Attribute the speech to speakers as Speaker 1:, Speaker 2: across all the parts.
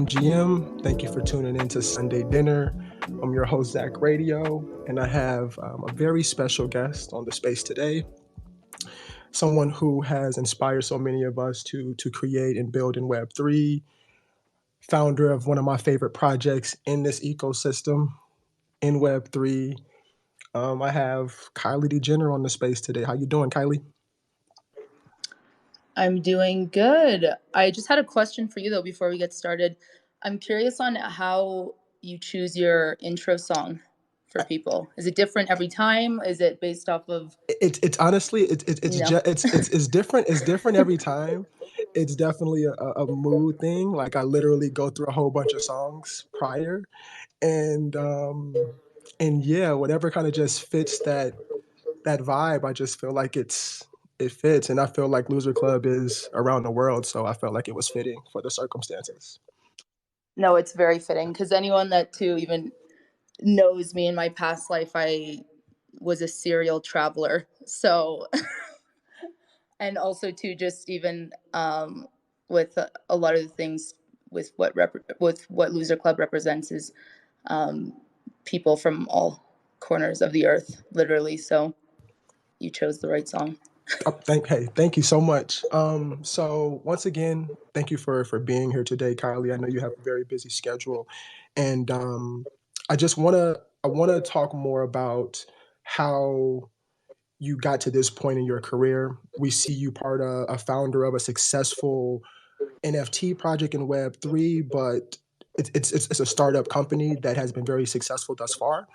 Speaker 1: I'm GM. Thank you for tuning in to Sunday Dinner. I'm your host, Zach Radio, and I have a very special guest on the space today. Someone who has inspired so many of us to create and build in Web3, founder of one of my favorite projects in this ecosystem in Web3. I have Kylie Degenner on the space today. How you doing, Kylie?
Speaker 2: I'm doing good. I just had a question for you, though, before we get started. I'm curious on how you choose your intro song for people. Is it different every time? Is it based off of?
Speaker 1: It's honestly it's different. It's different every time. It's definitely a mood thing. Like I literally go through a whole bunch of songs prior, and yeah, whatever kind of just fits that vibe. I just feel like it fits, and I feel like Loser Club is around the world, so I felt like it was fitting for the circumstances.
Speaker 2: No, it's very fitting because anyone that too even knows me in my past life, I was a serial traveler. So, and also too, just even with a lot of the things with what Loser Club represents is people from all corners of the earth, literally. So you chose the right song.
Speaker 1: Thank you so much. So once again, thank you for being here today, Kylie. I know you have a very busy schedule, and I want to talk more about how you got to this point in your career. We see you a founder of a successful NFT project in Web3, but it's a startup company that has been very successful thus far.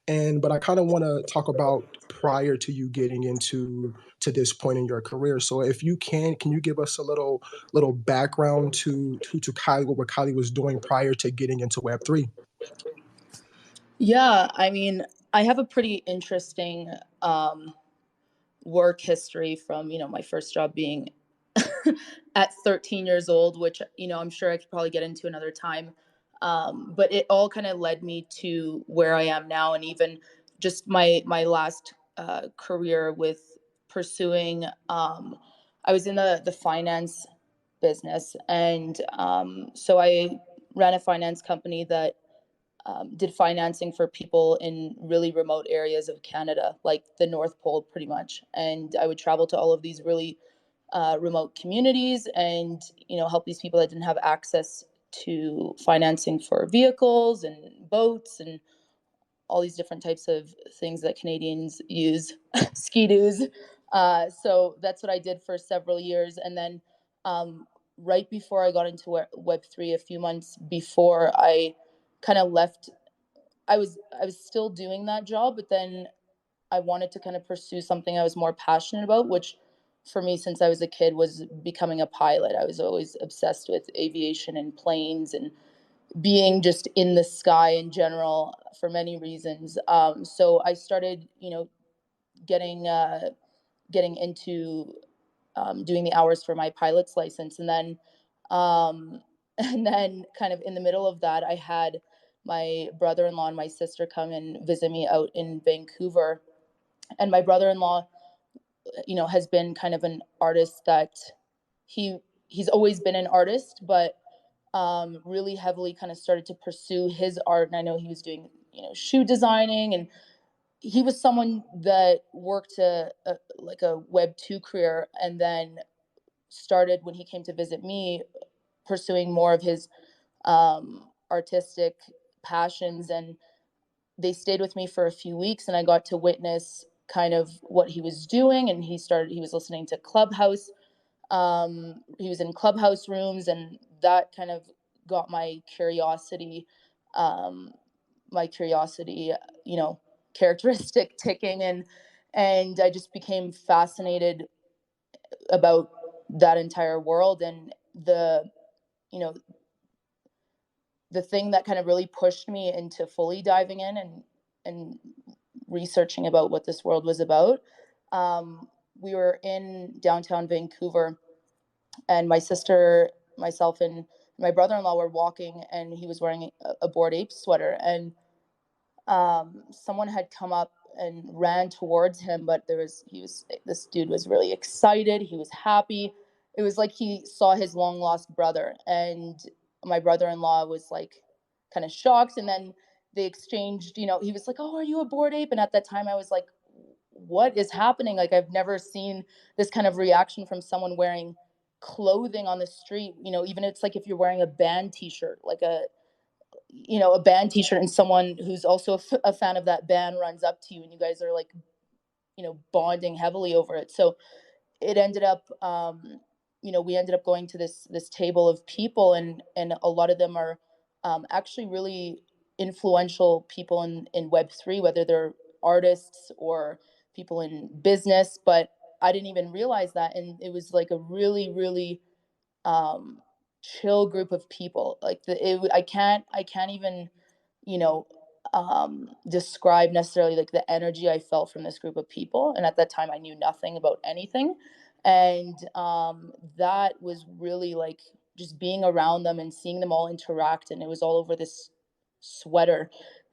Speaker 1: But I kind of want to talk about prior to you getting to this point in your career. So if you can you give us a little background to Kylie, what Kylie was doing prior to getting into Web3?
Speaker 2: Yeah, I mean, I have a pretty interesting work history from, my first job being at 13 years old, which, I'm sure I could probably get into another time. But it all kind of led me to where I am now, and even just my last career with pursuing. I was in the finance business, and so I ran a finance company that did financing for people in really remote areas of Canada, like the North Pole, pretty much. And I would travel to all of these really remote communities and help these people that didn't have access to financing for vehicles and boats and all these different types of things that Canadians use, ski-doos. So that's what I did for several years. And then right before I got into Web3, a few months before I kind of left, I was still doing that job, but then I wanted to kind of pursue something I was more passionate about, which for me, since I was a kid, was becoming a pilot. I was always obsessed with aviation and planes and being just in the sky in general for many reasons. So I started, getting into doing the hours for my pilot's license, and then um, and then kind of in the middle of that, I had my brother-in-law and my sister come and visit me out in Vancouver, and my brother-in-law, has been kind of an artist that he's always been an artist, but really heavily kind of started to pursue his art. And I know he was doing, shoe designing, and he was someone that worked like a Web2 career, and then started, when he came to visit me, pursuing more of his artistic passions. And they stayed with me for a few weeks, and I got to witness kind of what he was doing. And he was listening to Clubhouse. He was in Clubhouse rooms, and that kind of got my curiosity, um, you know, characteristic ticking, and I just became fascinated about that entire world. And you know, the thing that kind of really pushed me into fully diving in and researching about what this world was about. We were in downtown Vancouver, and my sister, myself, and my brother-in-law were walking, and he was wearing a Bored Ape sweater, and someone had come up and ran towards him, but this dude was really excited. He was happy. It was like he saw his long lost brother. And my brother-in-law was like kind of shocked, and then they exchanged, he was like, "Oh, are you a Bored Ape?" And at that time I was like, what is happening? Like, I've never seen this kind of reaction from someone wearing clothing on the street. Even it's like if you're wearing a band t-shirt, like a band t-shirt, and someone who's also a fan of that band runs up to you and you guys are like, bonding heavily over it. So it ended up, we ended up going to this table of people, and a lot of them are actually really influential people in Web3, whether they're artists or people in business. But I didn't even realize that, and it was like a really, really um, chill group of people. Like I can't even, you know, describe necessarily like the energy I felt from this group of people. And at that time, I knew nothing about anything, and that was really like just being around them and seeing them all interact, and it was all over this sweater.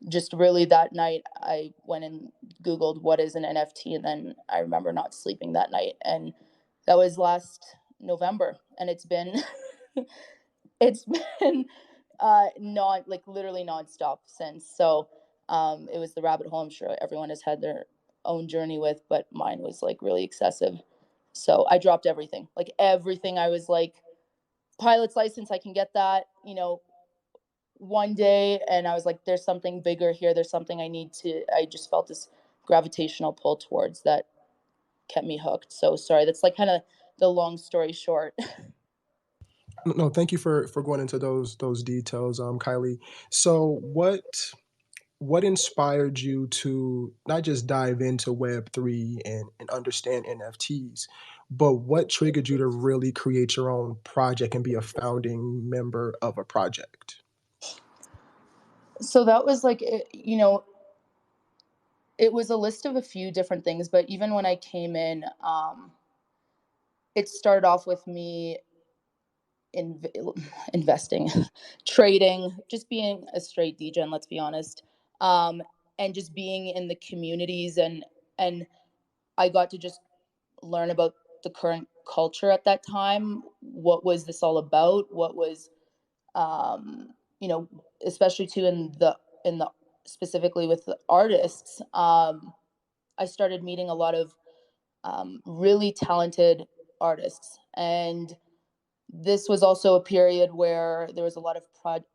Speaker 2: Just really that night, I went and Googled what is an NFT, and then I remember not sleeping that night, and that was last November, and it's been it's been not like literally nonstop since. So it was the rabbit hole I'm sure everyone has had their own journey with, but mine was like really excessive. So I dropped everything, like everything. I was like, pilot's license, I can get that, one day. And I was like, there's something bigger here. There's something I just felt this gravitational pull towards that kept me hooked. So sorry, that's like kind of the long story short.
Speaker 1: No, thank you for going into those details, Kylie. So what inspired you to not just dive into Web3 and understand NFTs, but what triggered you to really create your own project and be a founding member of a project?
Speaker 2: So that was like, it was a list of a few different things, but even when I came in, it started off with me in investing, trading, just being a straight degen, let's be honest, um, and just being in the communities, and I got to just learn about the current culture at that time. What was this all about? What was, um, you know, especially too in the specifically with the artists. I started meeting a lot of really talented artists, and this was also a period where there was a lot of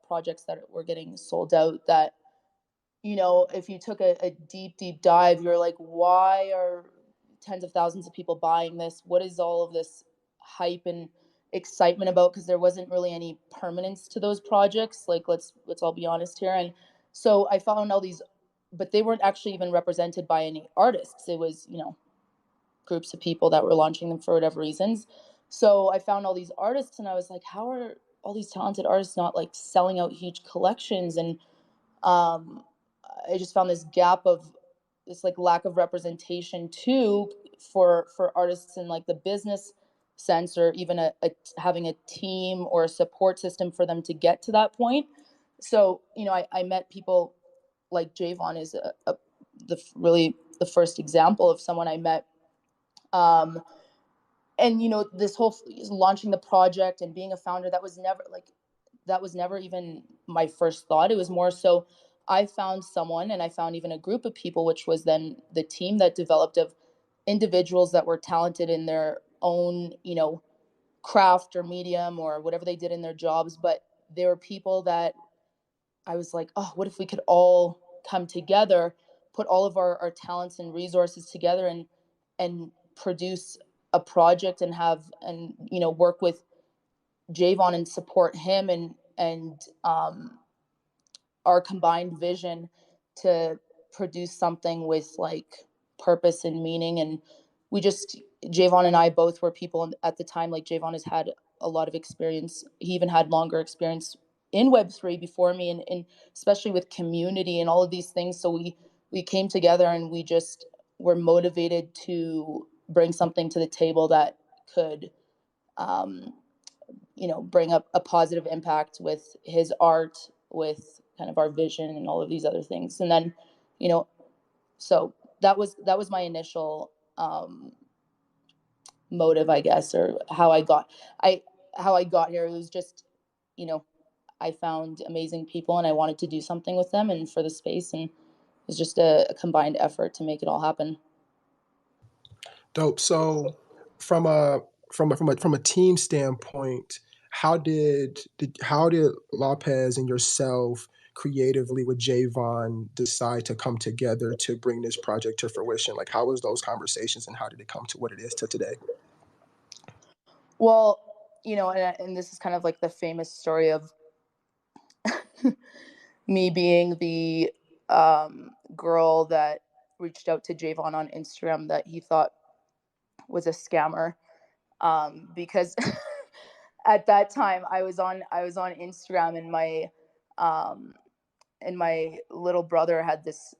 Speaker 2: projects that were getting sold out that, if you took a deep, deep dive, you're like, why are tens of thousands of people buying this? What is all of this hype and excitement about? Because there wasn't really any permanence to those projects. Like, let's all be honest here. And so I found all these, but they weren't actually even represented by any artists. It was, groups of people that were launching them for whatever reasons. So I found all these artists, and I was like, how are all these talented artists not like selling out huge collections? And um, I just found this gap of this like lack of representation too for artists in like the business sense, or even having a team or a support system for them to get to that point. So I met people like Javon is really the first example of someone I met. Um, and this whole launching the project and being a founder, that was never even my first thought. It was more so I found someone, and I found even a group of people, which was then the team that developed, of individuals that were talented in their own craft or medium or whatever they did in their jobs. But they were people that I was like, oh, what if we could all come together, put all of our talents and resources together, and produce a project, and have and work with Javon and support him, and our combined vision to produce something with like purpose and meaning. And we just Javon and I both were people at the time. Like, Javon has had a lot of experience. He even had longer experience in Web3 before me, and especially with community and all of these things. So we came together, and we just were motivated to bring something to the table that could um, bring up a positive impact with his art, with kind of our vision and all of these other things. And then, you know, so that was my initial motive, I guess, or I how I got here. It was just, you know, I found amazing people and I wanted to do something with them and for the space, and it was just a combined effort to make it all happen.
Speaker 1: Dope. So from a from a team standpoint, how did Lopez and yourself creatively with Javon decide to come together to bring this project to fruition? Like how was those conversations and how did it come to what it is to today?
Speaker 2: Well, and this is kind of like the famous story of me being the girl that reached out to Javon on Instagram that he thought was a scammer, because at that time I was on Instagram, um, and my little brother had this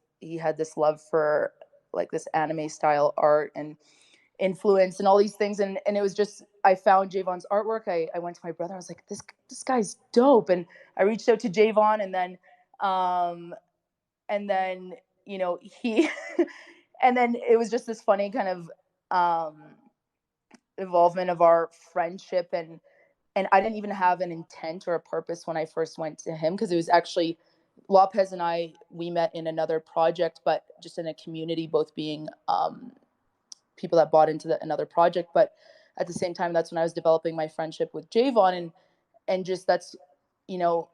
Speaker 2: love for like this anime style art and influence and all these things, and it was just I found Javon's artwork. I went to my brother. I was like, this guy's dope, and I reached out to Javon, um, and then he, and then it was just this funny kind of involvement of our friendship, and I didn't even have an intent or a purpose when I first went to him, because it was actually Lopez and we met in another project, but just in a community, both being people that bought into another project. But at the same time, that's when I was developing my friendship with Javon, and just that's, you know,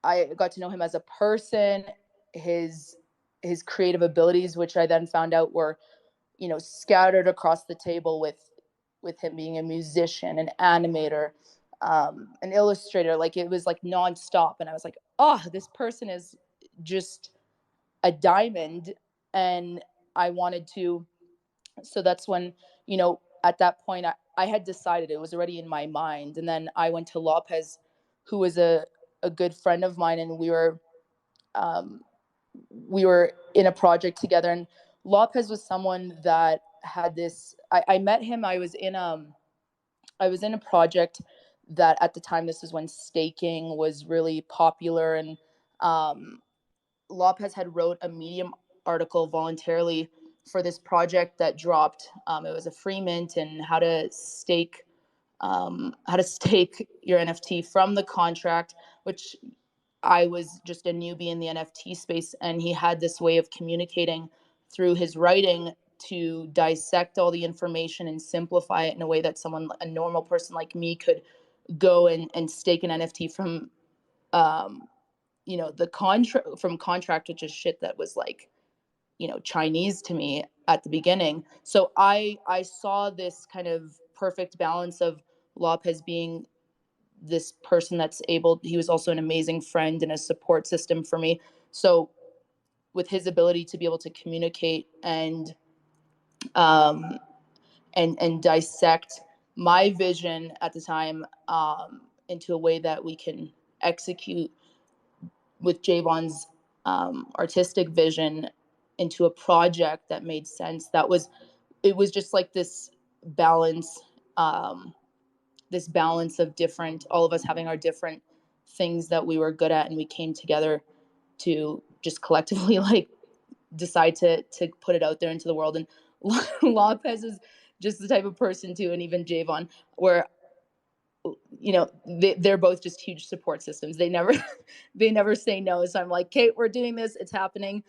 Speaker 2: I got to know him as a person, his his creative abilities, which I then found out were, scattered across the table with him being a musician, an animator, an illustrator. Like it was like nonstop, and I was like, oh, this person is just a diamond, and I wanted to. So that's when, at that point, I had decided, it was already in my mind, and then I went to Lopez, who was a good friend of mine, and um, we were in a project together, and Lopez was someone that had this. I met him. I was in a project that at the time, this is when staking was really popular, and um, Lopez had wrote a Medium article voluntarily for this project that dropped. It was a free mint, and how to stake your NFT from the contract, which I was just a newbie in the NFT space, and he had this way of communicating through his writing to dissect all the information and simplify it in a way that a normal person like me, could go and stake an NFT from, um, the contract, which is shit that was like, Chinese to me at the beginning. So I saw this kind of perfect balance of Lopez being this person that's able. He was also an amazing friend and a support system for me. So with his ability to be able to communicate um, and dissect my vision at the time, into a way that we can execute with Javon's artistic vision into a project that made sense. It was just like balance, um, this balance of different, all of us having our different things that we were good at, and we came together to just collectively like decide to put it out there into the world. And Lopez is just the type of person too, and even Javon, where they're both just huge support systems. They never they never say no. So I'm like, Kate, we're doing this, it's happening.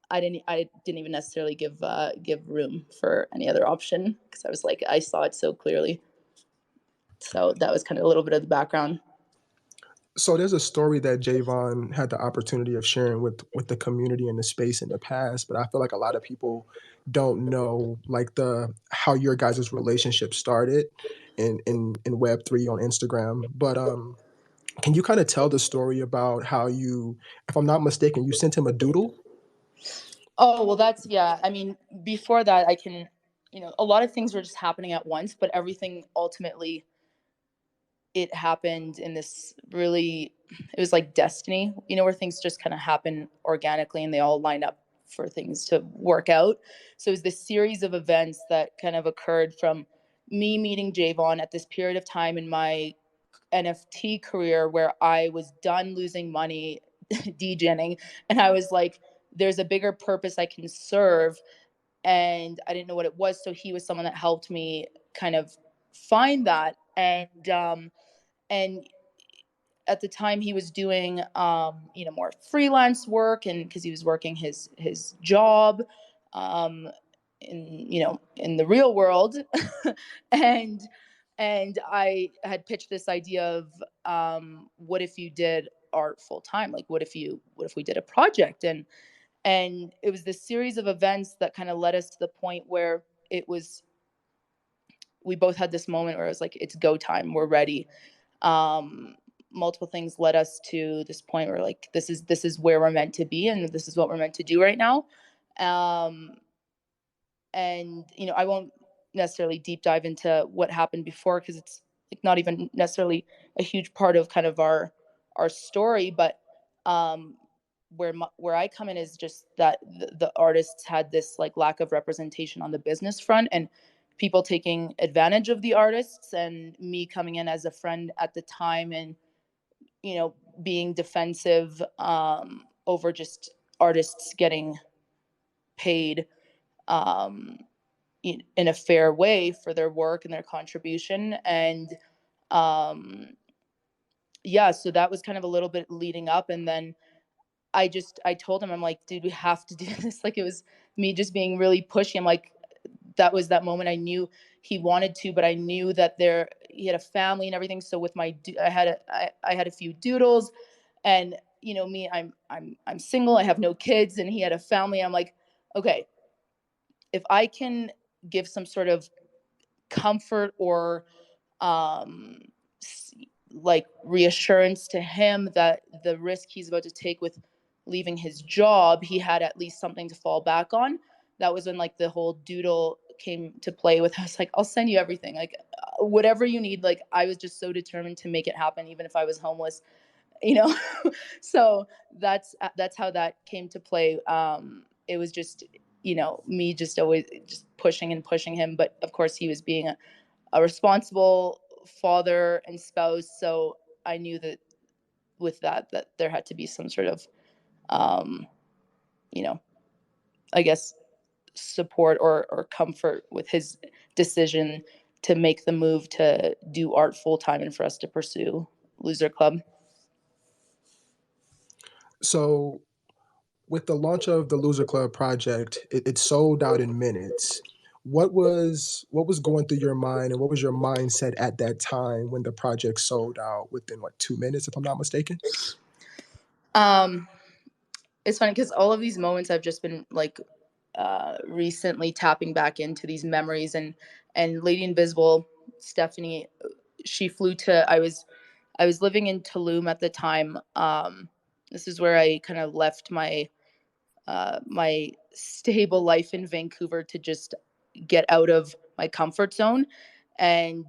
Speaker 2: I didn't even necessarily give room for any other option, because I was like, I saw it so clearly. So that was kind of a little bit of the background.
Speaker 1: So there's a story that Javon had the opportunity of sharing with the community and the space in the past, but I feel like a lot of people don't know like the how your guys' relationship started in Web3 on Instagram. But can you kind of tell the story about how you, if I'm not mistaken, you sent him a doodle?
Speaker 2: Oh, well, that's, yeah. I mean, before that, a lot of things were just happening at once, but everything ultimately, it happened in this really, it was like destiny, where things just kind of happen organically and they all line up for things to work out. So it was this series of events that kind of occurred from me meeting Javon at this period of time in my NFT career, where I was done losing money degenning, and I was like, there's a bigger purpose I can serve, and I didn't know what it was. So he was someone that helped me kind of find that, and at the time he was doing more freelance work, and because he was working his job um, in the real world, and I had pitched this idea of what if you did art full time, like what if we did a project, and it was this series of events that kind of led us to the point where it was we both had this moment where it was like, it's go time, we're ready. um Multiple things led us to this point where like this is where we're meant to be, and this is what we're meant to do right now. um and I won't necessarily deep dive into what happened before, because it's like not even necessarily a huge part of kind of our story. But um where I come in is just that the artists had this like lack of representation on the business front, and people taking advantage of the artists, and me coming in as a friend at the time, and being defensive over just artists getting paid um in a fair way for their work and their contribution. And um yeah, so that was kind of a little bit leading up, and then I told him, I'm like, dude, we have to do this. Like, it was me just being really pushy. I'm like, that was that moment I knew he wanted to, but I knew that he had a family and everything. So with I had a few doodles, and me, I'm single, I have no kids, and he had a family. I'm like, okay, if I can give some sort of comfort or um like reassurance to him that the risk he's about to take with leaving his job, he had at least something to fall back on. That was when like the whole doodle came to play with. I was like, I'll send you everything, like whatever you need. Like, I was just so determined to make it happen, even if I was homeless, you know. So that's how that came to play. It was just me just always just pushing and pushing him, but of course he was being a responsible father and spouse. So I knew that with that there had to be some sort of, um, you know, I guess support or comfort with his decision to make the move to do art full time and for us to pursue Loser Club.
Speaker 1: So with the launch of the Loser Club project, it sold out in minutes. What was going through your mind, and what was your mindset at that time when the project sold out within what 2 minutes, if I'm not mistaken?
Speaker 2: Um, it's funny because all of these moments I've just been like recently tapping back into these memories, and Lady Invisible, Stephanie, she flew to. I was living in Tulum at the time. This is where I kind of left my stable life in Vancouver to just get out of my comfort zone. And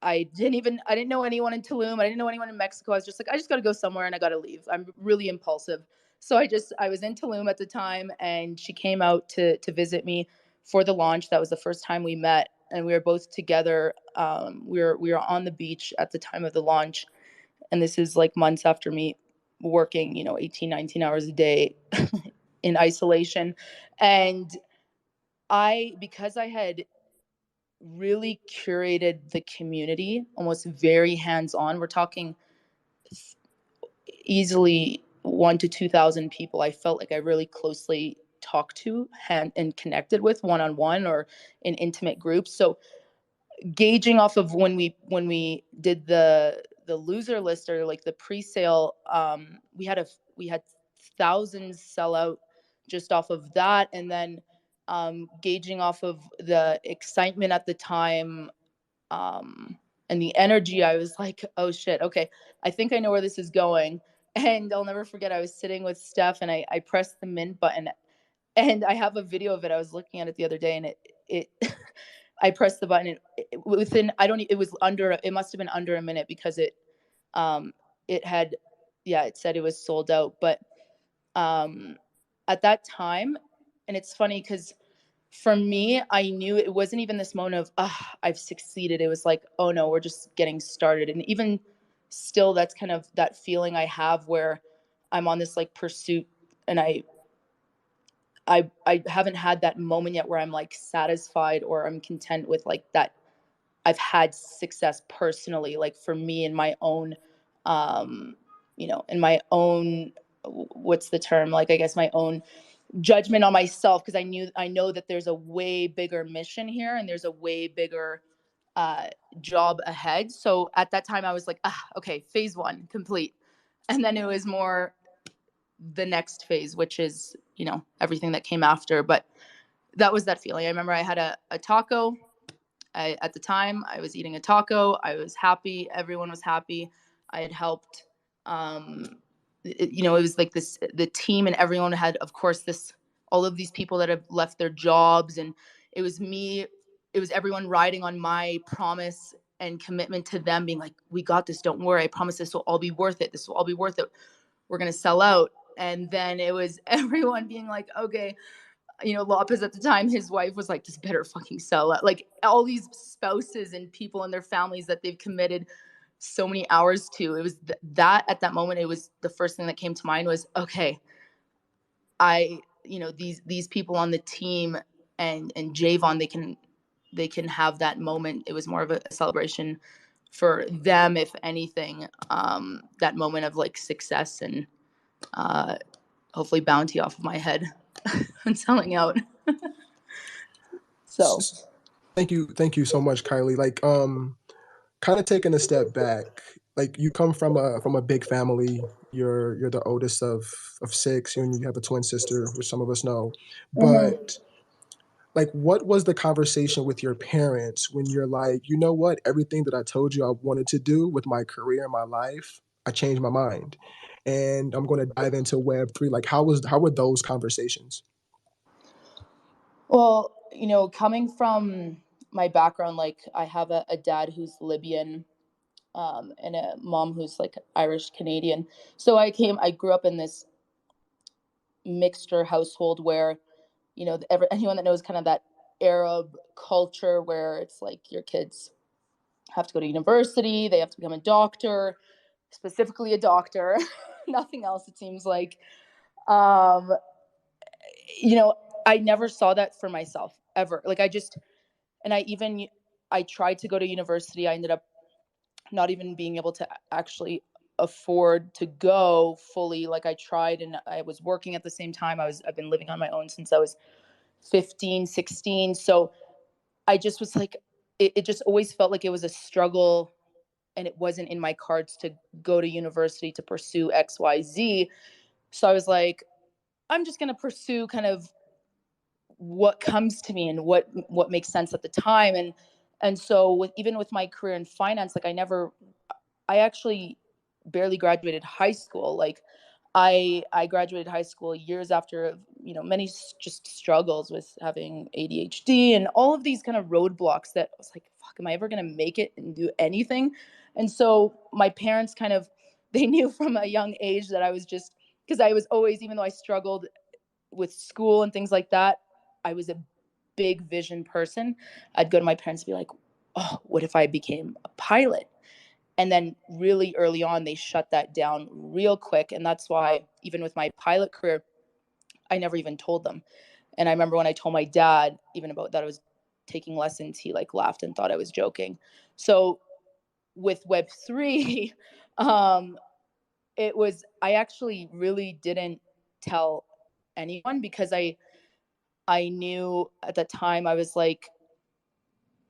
Speaker 2: I didn't know anyone in Tulum. I didn't know anyone in Mexico. I was just like, I just got to go somewhere and I got to leave. I'm really impulsive. So I was in Tulum at the time, and she came out to visit me for the launch. That was the first time we met, and we were both together. We were on the beach at the time of the launch, and this is like months after me working 18, 19 hours a day in isolation. And because I had really curated the community, almost very hands on. We're talking easily 1 to 2,000 people. I felt like I really closely talked to and connected with one on one or in intimate groups. So gauging off of when we did the loser list, or like the pre-sale, we had thousands sell out just off of that. And then gauging off of the excitement at the time, um, and the energy, I was like, oh shit, okay, I think I know where this is going. And I'll never forget, I was sitting with Steph, and I pressed the mint button, and I have a video of it. I was looking at it the other day, and it I pressed the button, and within, I don't, it was under, it must have been under a minute, because um, it had, yeah, it said it was sold out. But um, at that time, and it's funny because for me, I knew it wasn't even this moment of, I've succeeded. It was like, oh no, we're just getting started. And even still, that's kind of that feeling I have where I'm on this like pursuit, and I haven't had that moment yet where I'm like satisfied or I'm content with like that I've had success personally, like for me in my own, um, in my own, what's the term? Like, I guess my own judgment on myself, because I know that there's a way bigger mission here and there's a way bigger uh, job ahead. So at that time I was like, okay, phase one complete. And then it was more the next phase, which is, everything that came after. But that was that feeling. I remember I had a taco. At the time, I was eating a taco. I was happy. Everyone was happy. I had helped. It was like this, the team and everyone had, of course, all of these people that have left their jobs. And it was me, it was everyone riding on my promise and commitment to them, being like, we got this. Don't worry. I promise this will all be worth it. This will all be worth it. We're going to sell out. And then it was everyone being like, okay, Lopez at the time, his wife was like, this better fucking sell out. Like all these spouses and people and their families that they've committed so many hours to. It was that at that moment, it was the first thing that came to mind was, okay, these people on the team and Javon, they can have that moment. It was more of a celebration for them, if anything, that moment of like success and hopefully bounty off of my head on selling out. So
Speaker 1: Thank you so much, Kylie. Like, kind of taking a step back, like you come from a big family. You're the oldest of six, and you have a twin sister, which some of us know.
Speaker 2: mhm.
Speaker 1: But like, what was the conversation with your parents when you're like, you know what, everything that I told you I wanted to do with my career and my life, I changed my mind, and I'm going to dive into Web3. Like, how were those conversations?
Speaker 2: Well, coming from my background, like I have a dad who's Libyan, and a mom who's like Irish Canadian. So I grew up in this mixture household where, anyone that knows kind of that Arab culture where it's like your kids have to go to university, they have to become a doctor, specifically a doctor, nothing else, it seems like. Um, you know, I never saw that for myself ever. Like I tried to go to university. I ended up not even being able to actually afford to go fully. Like I tried and I was working at the same time. I've been living on my own since I was 15, 16. So I just was like, it just always felt like it was a struggle and it wasn't in my cards to go to university to pursue XYZ. So I was like, I'm just going to pursue kind of what comes to me and what makes sense at the time. And so even with my career in finance, like I actually barely graduated high school. Like I graduated high school years after, many just struggles with having ADHD and all of these kind of roadblocks that I was like, fuck, am I ever going to make it and do anything? And so my parents kind of, they knew from a young age that I was just, because I was always, even though I struggled with school and things like that, I was a big vision person. I'd go to my parents and be like, oh, what if I became a pilot? And then really early on, they shut that down real quick. And that's why, even with my pilot career, I never even told them. And I remember when I told my dad, even about that I was taking lessons, he like laughed and thought I was joking. So with Web3, um, I actually really didn't tell anyone because I knew at the time I was like,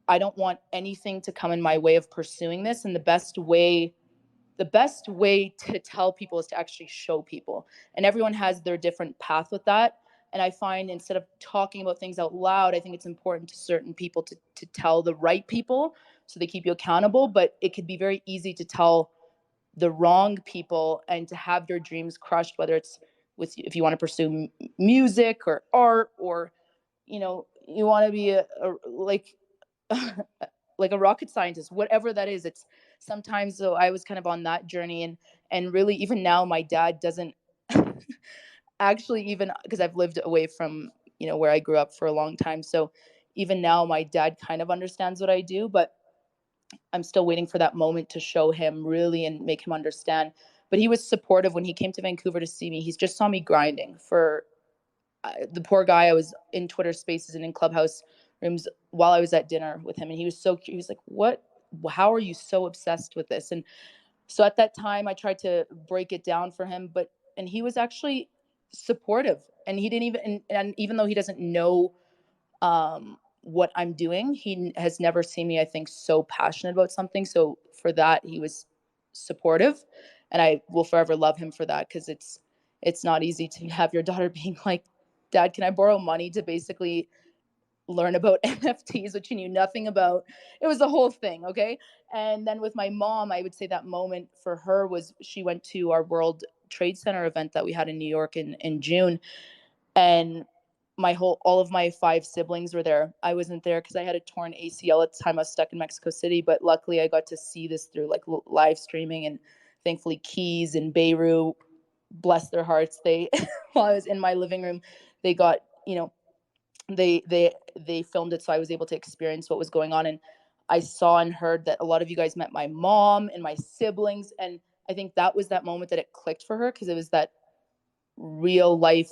Speaker 2: I don't want anything to come in my way of pursuing this. And the best way to tell people is to actually show people. And everyone has their different path with that. And I find instead of talking about things out loud, I think it's important to certain people to tell the right people so they keep you accountable. But it could be very easy to tell the wrong people and to have your dreams crushed, whether it's if you want to pursue music or art, or you want to be like like a rocket scientist, whatever that is. It's sometimes, so I was kind of on that journey, and really even now my dad doesn't actually, even because I've lived away from where I grew up for a long time, so even now my dad kind of understands what I do, but I'm still waiting for that moment to show him really and make him understand. But he was supportive when he came to Vancouver to see me. He just saw me grinding for the poor guy. I was in Twitter Spaces and in Clubhouse rooms while I was at dinner with him, and he was so cute. He was like, "What? How are you so obsessed with this?" And so at that time, I tried to break it down for him, and he was actually supportive, and he didn't even and even though he doesn't know what I'm doing, he has never seen me, I think, so passionate about something. So for that, he was supportive, and I will forever love him for that, because it's not easy to have your daughter being like, "Dad, can I borrow money to basically learn about NFTs," which he knew nothing about. It was the whole thing, okay? And then with my mom, I would say that moment for her was she went to our World Trade Center event that we had in New York in June, and all of my 5 siblings were there. I wasn't there because I had a torn ACL at the time. I was stuck in Mexico City, but luckily I got to see this through like live streaming, and thankfully Keys and Beirut, bless their hearts, they while I was in my living room, they got, they filmed it, so I was able to experience what was going on. And I saw and heard that a lot of you guys met my mom and my siblings, and I think that was that moment that it clicked for her, because it was that real life.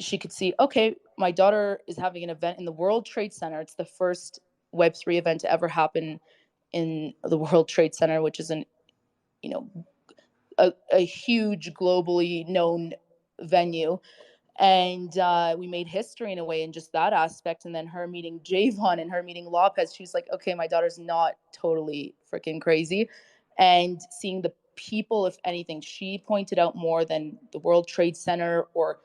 Speaker 2: She could see, okay, my daughter is having an event in the World Trade Center. It's the first Web3 event to ever happen in the World Trade Center, which is you know a huge globally known venue. And we made history in a way in just that aspect. And then her meeting Javon and her meeting Lopez, she was like, okay, my daughter's not totally freaking crazy. And seeing the people, if anything, she pointed out more than the World Trade Center or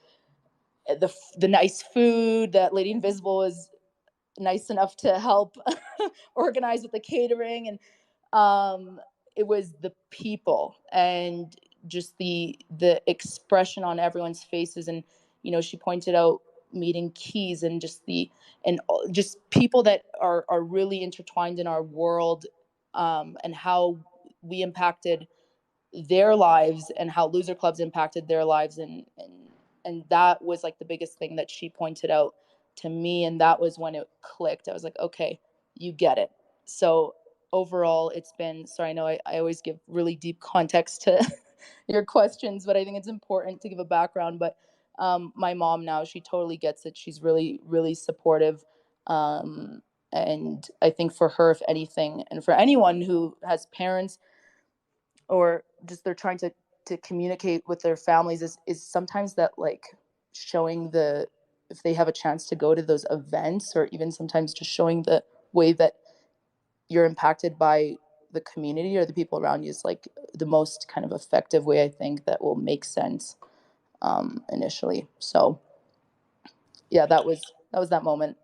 Speaker 2: the nice food that Lady Invisible was nice enough to help organize with the catering. And it was the people and just the expression on everyone's faces. And she pointed out meeting Keys and just people that are really intertwined in our world, and how we impacted their lives and how loser clubs impacted their lives. And that was like the biggest thing that she pointed out to me, and that was when it clicked. I was like, okay, you get it. So overall, it's been, sorry, I know I always give really deep context to your questions, but I think it's important to give a background. But my mom now, she totally gets it. She's really, really supportive. And I think for her, if anything, and for anyone who has parents or just they're trying to communicate with their families, is sometimes that, like, showing if they have a chance to go to those events, or even sometimes just showing the way that you're impacted by the community or the people around you, is like the most kind of effective way, I think, that will make sense initially. So yeah, that was that moment.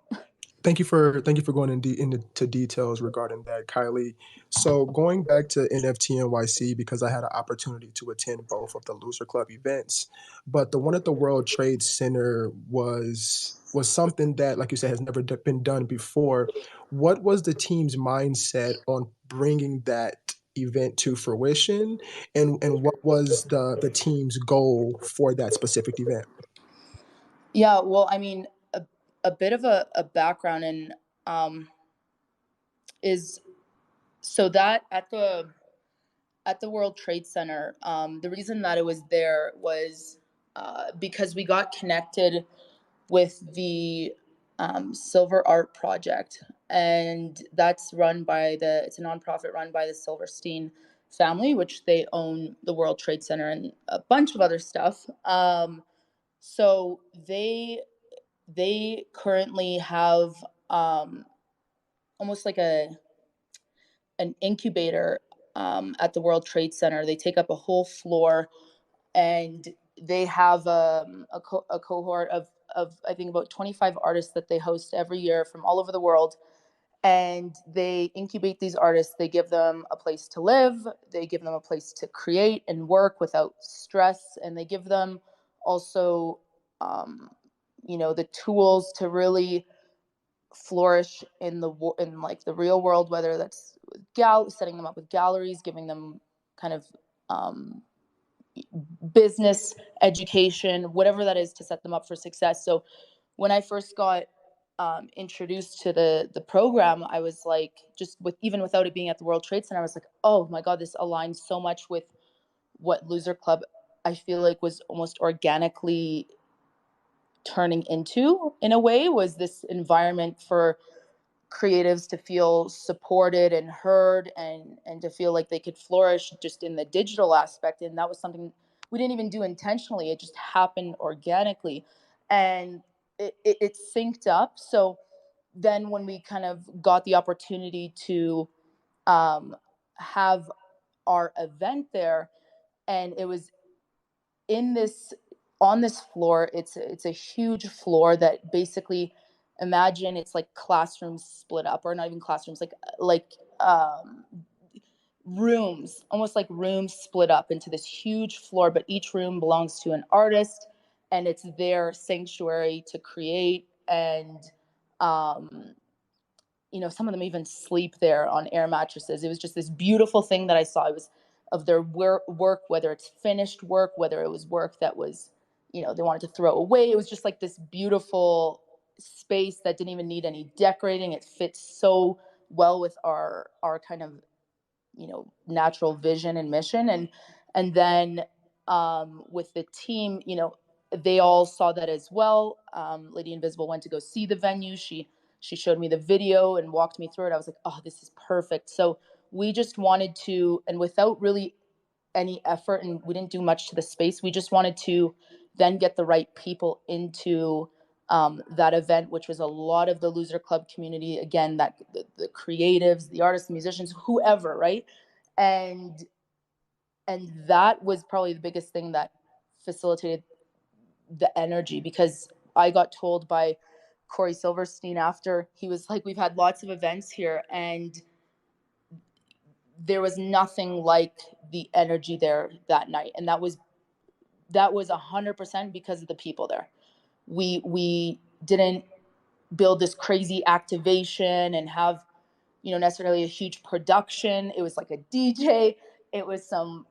Speaker 1: Thank you for going into details regarding that, Kylie. So going back to NFT NYC, because I had an opportunity to attend both of the Loser Club events, but the one at the World Trade Center was something that, like you said, has never been done before. What was the team's mindset on bringing that event to fruition, and what was the team's goal for that specific event?
Speaker 2: Yeah, well, I mean, a bit of a background in um is so that at the World Trade Center, the reason that it was there was because we got connected with the Silver Art Project, and that's it's a nonprofit run by the Silverstein family, which they own the World Trade Center and a bunch of other stuff. So they currently have um, almost like an incubator at the World Trade Center. They take up a whole floor, and they have a cohort of I think about 25 artists that they host every year from all over the world. And they incubate these artists. They give them a place to live. They give them a place to create and work without stress. And they give them also, um, the tools to really flourish in like the real world, whether that's setting them up with galleries, giving them kind of um, business education, whatever that is, to set them up for success. So when I first got introduced to the program, I was like, just even without it being at the World Trade Center, I was like, oh my god, this aligns so much with what Loser Club, I feel like, was almost organically turning into, in a way, was this environment for creatives to feel supported and heard, and to feel like they could flourish just in the digital aspect. And that was something we didn't even do intentionally, it just happened organically. And it synced up. So then when we kind of got the opportunity to um, have our event there, and it was in this on this floor. It's a huge floor that basically, imagine it's like classrooms split up, or not even classrooms, like rooms, almost like rooms split up into this huge floor, but each room belongs to an artist, and it's their sanctuary to create. And um some of them even sleep there on air mattresses. It was just this beautiful thing that I saw. It was of their work, whether it's finished work, whether it was work that was, they wanted to throw away. It was just like this beautiful space that didn't even need any decorating. It fits so well with our kind of, natural vision and mission. And then with the team, they all saw that as well. Lady Invisible went to go see the venue. She showed me the video and walked me through it. I was like, oh, this is perfect. So we just wanted to, and without really any effort, and we didn't do much to the space, we just wanted to then get the right people into that event, which was a lot of the Loser Club community. Again, that the creatives, the artists, the musicians, whoever, right? And that was probably the biggest thing that facilitated the energy, because I got told by Corey Silverstein after, he was like, we've had lots of events here, and there was nothing like the energy there that night. And that was 100% because of the people there. We didn't build this crazy activation and have, necessarily a huge production. It was like a DJ. It was some,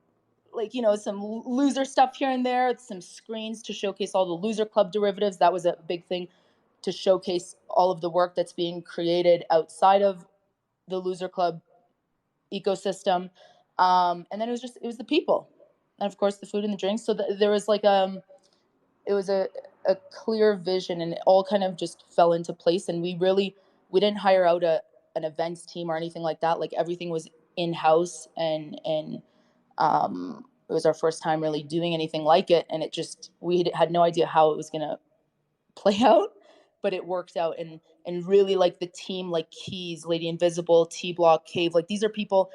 Speaker 2: like, some loser stuff here and there, some screens to showcase all the Loser Club derivatives. That was a big thing, to showcase all of the work that's being created outside of the Loser Club ecosystem. And then it was the people, and of course the food and the drinks. So there was like it was a clear vision, and it all kind of just fell into place. And we didn't hire out an events team or anything like that. Like, everything was in house, and it was our first time really doing anything like it. And we had no idea how it was gonna play out, but it worked out. And really, like, the team, like Keys, Lady Invisible, T Block, Cave, like, these are people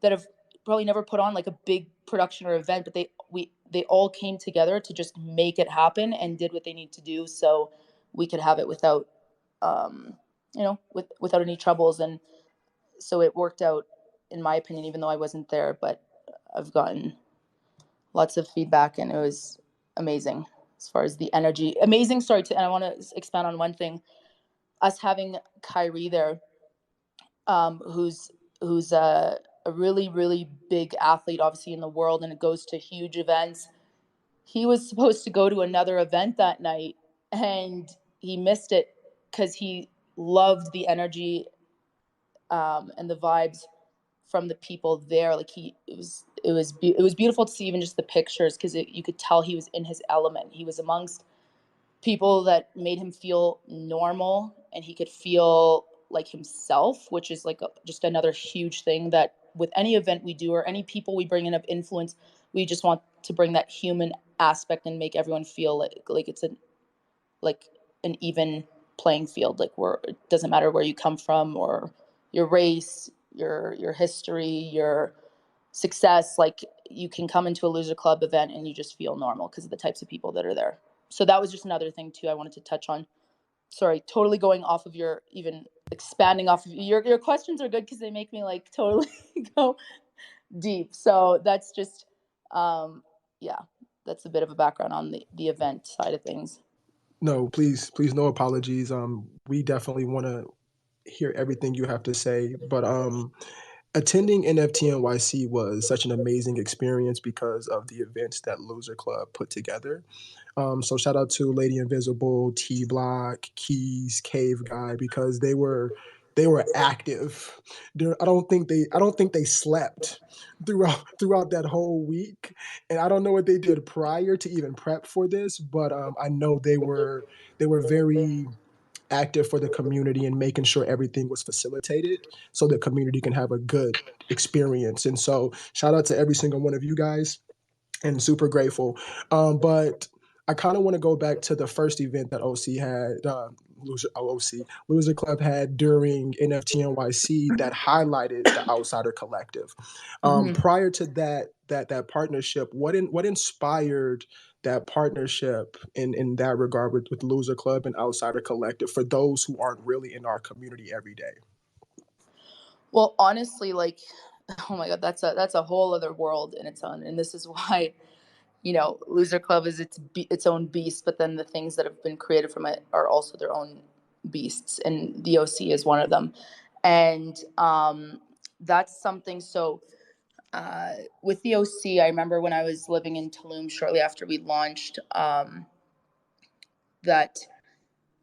Speaker 2: that have probably never put on like a big production or event, but they all came together to just make it happen, and did what they need to do so we could have it without without any troubles. And so it worked out, in my opinion, even though I wasn't there. But I've gotten lots of feedback, and it was amazing as far as the energy. Amazing. Sorry, and I want to expand on one thing. Us having Kyrie there, who's a really, really big athlete, obviously, in the world, and it goes to huge events. He was supposed to go to another event that night, and he missed it because he loved the energy, and the vibes from the people there. Like, it was beautiful to see, even just the pictures, because you could tell he was in his element. He was amongst people that made him feel normal, and he could feel like himself, which is like just another huge thing that with any event we do, or any people we bring in of influence, we just want to bring that human aspect and make everyone feel like it's like an even playing field. Like, where it doesn't matter where you come from, or your race, your history, your success. Like, you can come into a Loser Club event and you just feel normal because of the types of people that are there. So that was just another thing too I wanted to touch on. Sorry, totally going off of even expanding off of your questions are good, because they make me like totally go deep. So that's just yeah, that's a bit of a background on the event side of things.
Speaker 1: No, please, no apologies. We definitely want to hear everything you have to say, but attending NFT NYC was such an amazing experience because of the events that Loser Club put together. So shout out to Lady Invisible, T Block, Keys, Cave Guy, because they were they were active. I don't think they slept throughout that whole week. And I don't know what they did prior to even prep for this, but I know they were very active for the community and making sure everything was facilitated so the community can have a good experience. And so shout out to every single one of you guys and super grateful. But I kind of want to go back to the first event that OC had, Loser Club had during NFT NYC that highlighted the Outsider Collective.
Speaker 2: Hmm.
Speaker 1: Prior to that partnership, what inspired that partnership in that regard with Loser Club and Outsider Collective for those who aren't really in our community every day?
Speaker 2: Well, honestly, like, oh my god, that's a whole other world in its own, and this is why, Loser Club is its own beast, but then the things that have been created from it are also their own beasts, and the OC is one of them. And that's something. So with the OC, I remember when I was living in Tulum shortly after we launched, that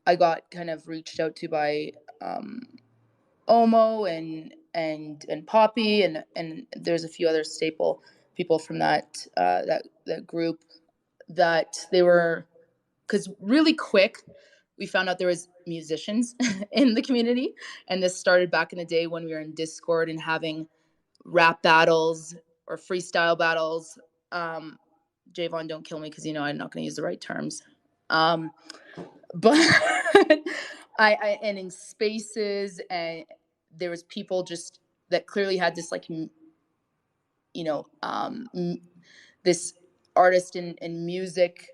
Speaker 2: I got kind of reached out to by Omo and Poppy, and there's a few other staple people from that group, that they were, because really quick we found out there was musicians in the community, and this started back in the day when we were in Discord and having rap battles or freestyle battles. um Javon, don't kill me, because I'm not going to use the right terms. But I and in spaces, and there was people just that clearly had this, like, you know um this artist in music,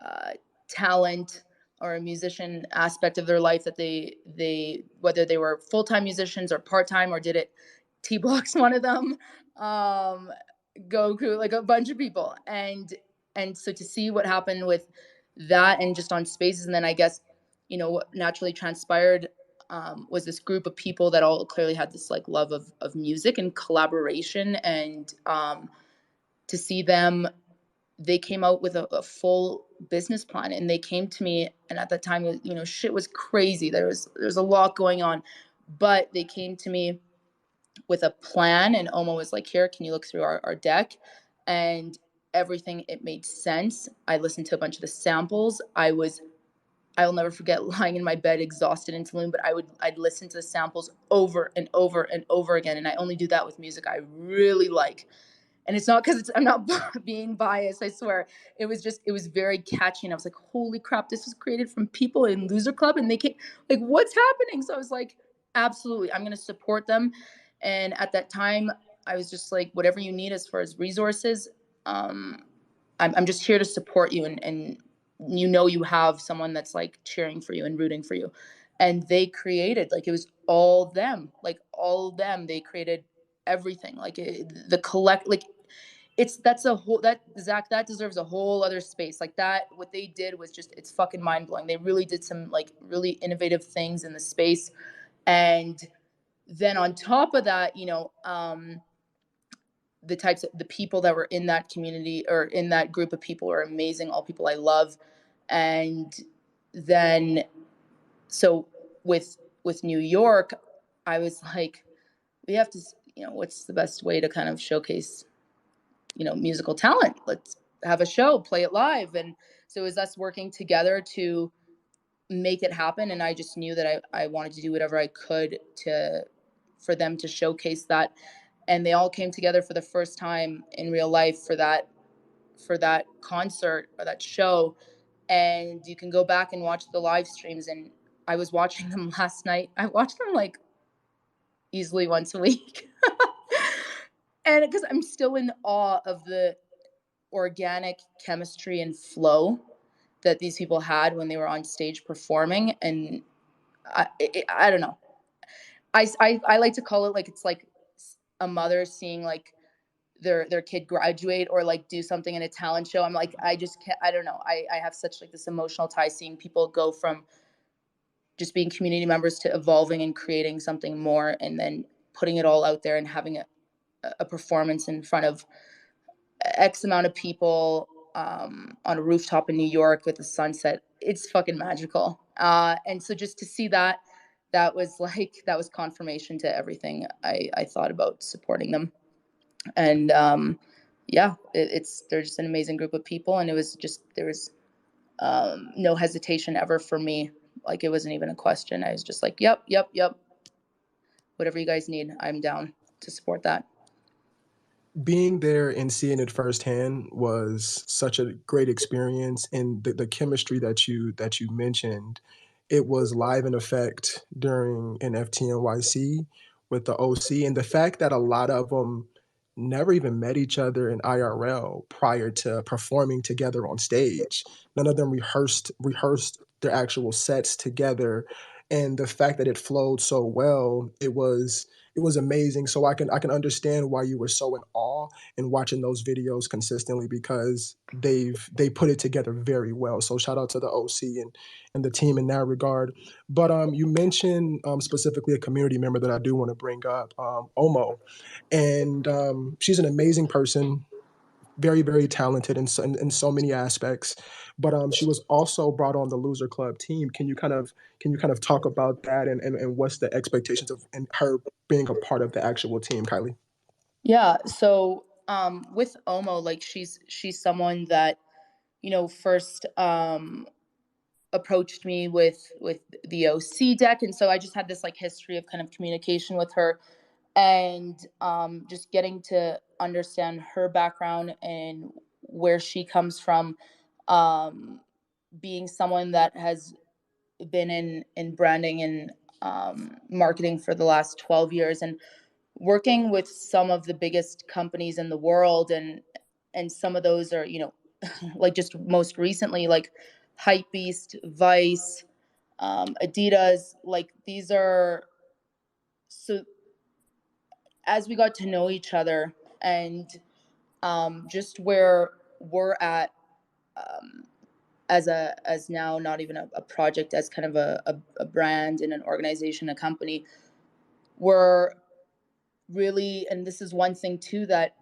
Speaker 2: uh, talent, or a musician aspect of their life, that they whether they were full-time musicians or part-time, or did it, T-Block's one of them, um Goku, like a bunch of people. And so to see what happened with that, and just on spaces, and then I guess, what naturally transpired, was this group of people that all clearly had this, like, love of music and collaboration. And to see them, they came out with a full business plan, and they came to me. And at that time, shit was crazy. There's a lot going on, but they came to me with a plan, and Omo was like, here, can you look through our deck? And everything, it made sense. I listened to a bunch of the samples. I'll never forget lying in my bed exhausted in Tulum, but I'd listen to the samples over and over and over again. And I only do that with music I really like. And it's not because I'm not being biased, I swear. It was very catchy. And I was like, holy crap, this was created from people in Loser Club. And they came, like, what's happening? So I was like, absolutely, I'm going to support them. And at that time, I was just like, whatever you need as far as resources, um, I'm just here to support you. And you have someone that's, like, cheering for you and rooting for you. And they created, like, it was all them, like, all of them. They created everything, like, the collect, like, that's a whole, that Zach, that deserves a whole other space. Like, that, what they did was just, it's fucking mind-blowing. They really did some, like, really innovative things in the space. And then on top of that, the people that were in that community, or in that group of people, are amazing, all people I love. And then, so with New York, I was like, we have to, what's the best way to kind of showcase, musical talent? Let's have a show, play it live. And so it was us working together to make it happen. And I just knew that I wanted to do whatever I could for them to showcase that. And they all came together for the first time in real life for that concert, or that show. And you can go back and watch the live streams. And I was watching them last night. I watched them, like, easily once a week. And because I'm still in awe of the organic chemistry and flow that these people had when they were on stage performing. And I don't know. I like to call it, like, it's like a mother seeing, like, their kid graduate, or, like, do something in a talent show. I'm like, I just can't. I don't know. I have such, like, this emotional tie, seeing people go from just being community members to evolving and creating something more, and then putting it all out there and having a performance in front of X amount of people, on a rooftop in New York with the sunset. It's fucking magical. And so just to see that that was like, that was confirmation to everything I thought about supporting them. And yeah, they're just an amazing group of people, and it was just, there was no hesitation ever for me. Like, it wasn't even a question. I was just like, yep, yep, yep. Whatever you guys need, I'm down to support that.
Speaker 1: Being there and seeing it firsthand was such a great experience, and the chemistry that you mentioned, it was live in effect during NFT NYC with the OC, and the fact that a lot of them never even met each other in IRL prior to performing together on stage. None of them rehearsed their actual sets together, and the fact that it flowed so well, it was amazing. So I can understand why you were so in awe and watching those videos consistently, because they put it together very well. So shout out to the OC and the team in that regard. But you mentioned specifically a community member that I do want to bring up, Omo, and she's an amazing person, very talented in so many aspects. But she was also brought on the Loser Club team. Can you kind of talk about that, and what's the expectations of and her being a part of the actual team, Kylie?
Speaker 2: Yeah. So with Omo, like, she's someone that, first approached me with the OC deck, and so I just had this like history of kind of communication with her, and just getting to understand her background and where she comes from, um, being someone that has been in branding and marketing for the last 12 years, and working with some of the biggest companies in the world, and some of those are, like, just most recently, like Hypebeast, Vice, Adidas, like, these are, so as we got to know each other, and just where we're at, um, as now not even a project, as kind of a brand and an organization, a company, we're really, and this is one thing too that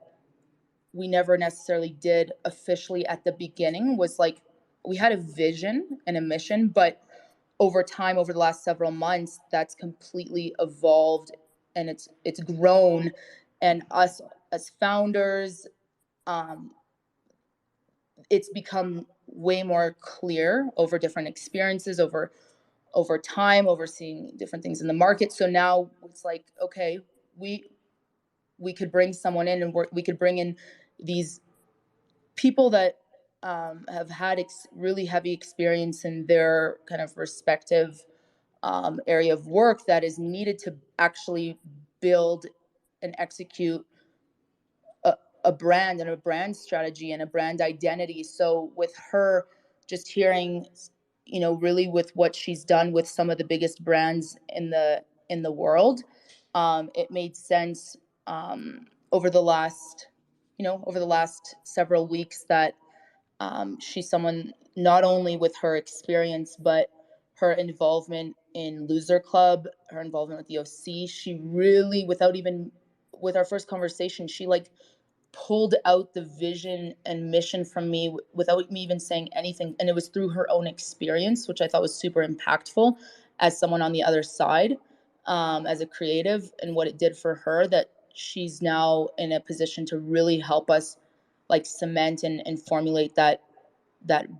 Speaker 2: we never necessarily did officially at the beginning, was like, we had a vision and a mission, but over time, over the last several months, that's completely evolved, and it's grown, and us as founders, um, it's become way more clear over different experiences, over time, over seeing different things in the market. So now it's like, okay, we we could bring someone in, and we could bring in these people that have had really heavy experience in their kind of respective area of work that is needed to actually build and execute a brand and a brand strategy and a brand identity. So with her, just hearing, really with what she's done with some of the biggest brands in the world, it made sense, over the last, over the last several weeks, that she's someone, not only with her experience, but her involvement in Loser Club, her involvement with the OC. She really, without even, with our first conversation, she like pulled out the vision and mission from me without me even saying anything. And it was through her own experience, which I thought was super impactful as someone on the other side, as a creative, and what it did for her, that she's now in a position to really help us like cement and formulate that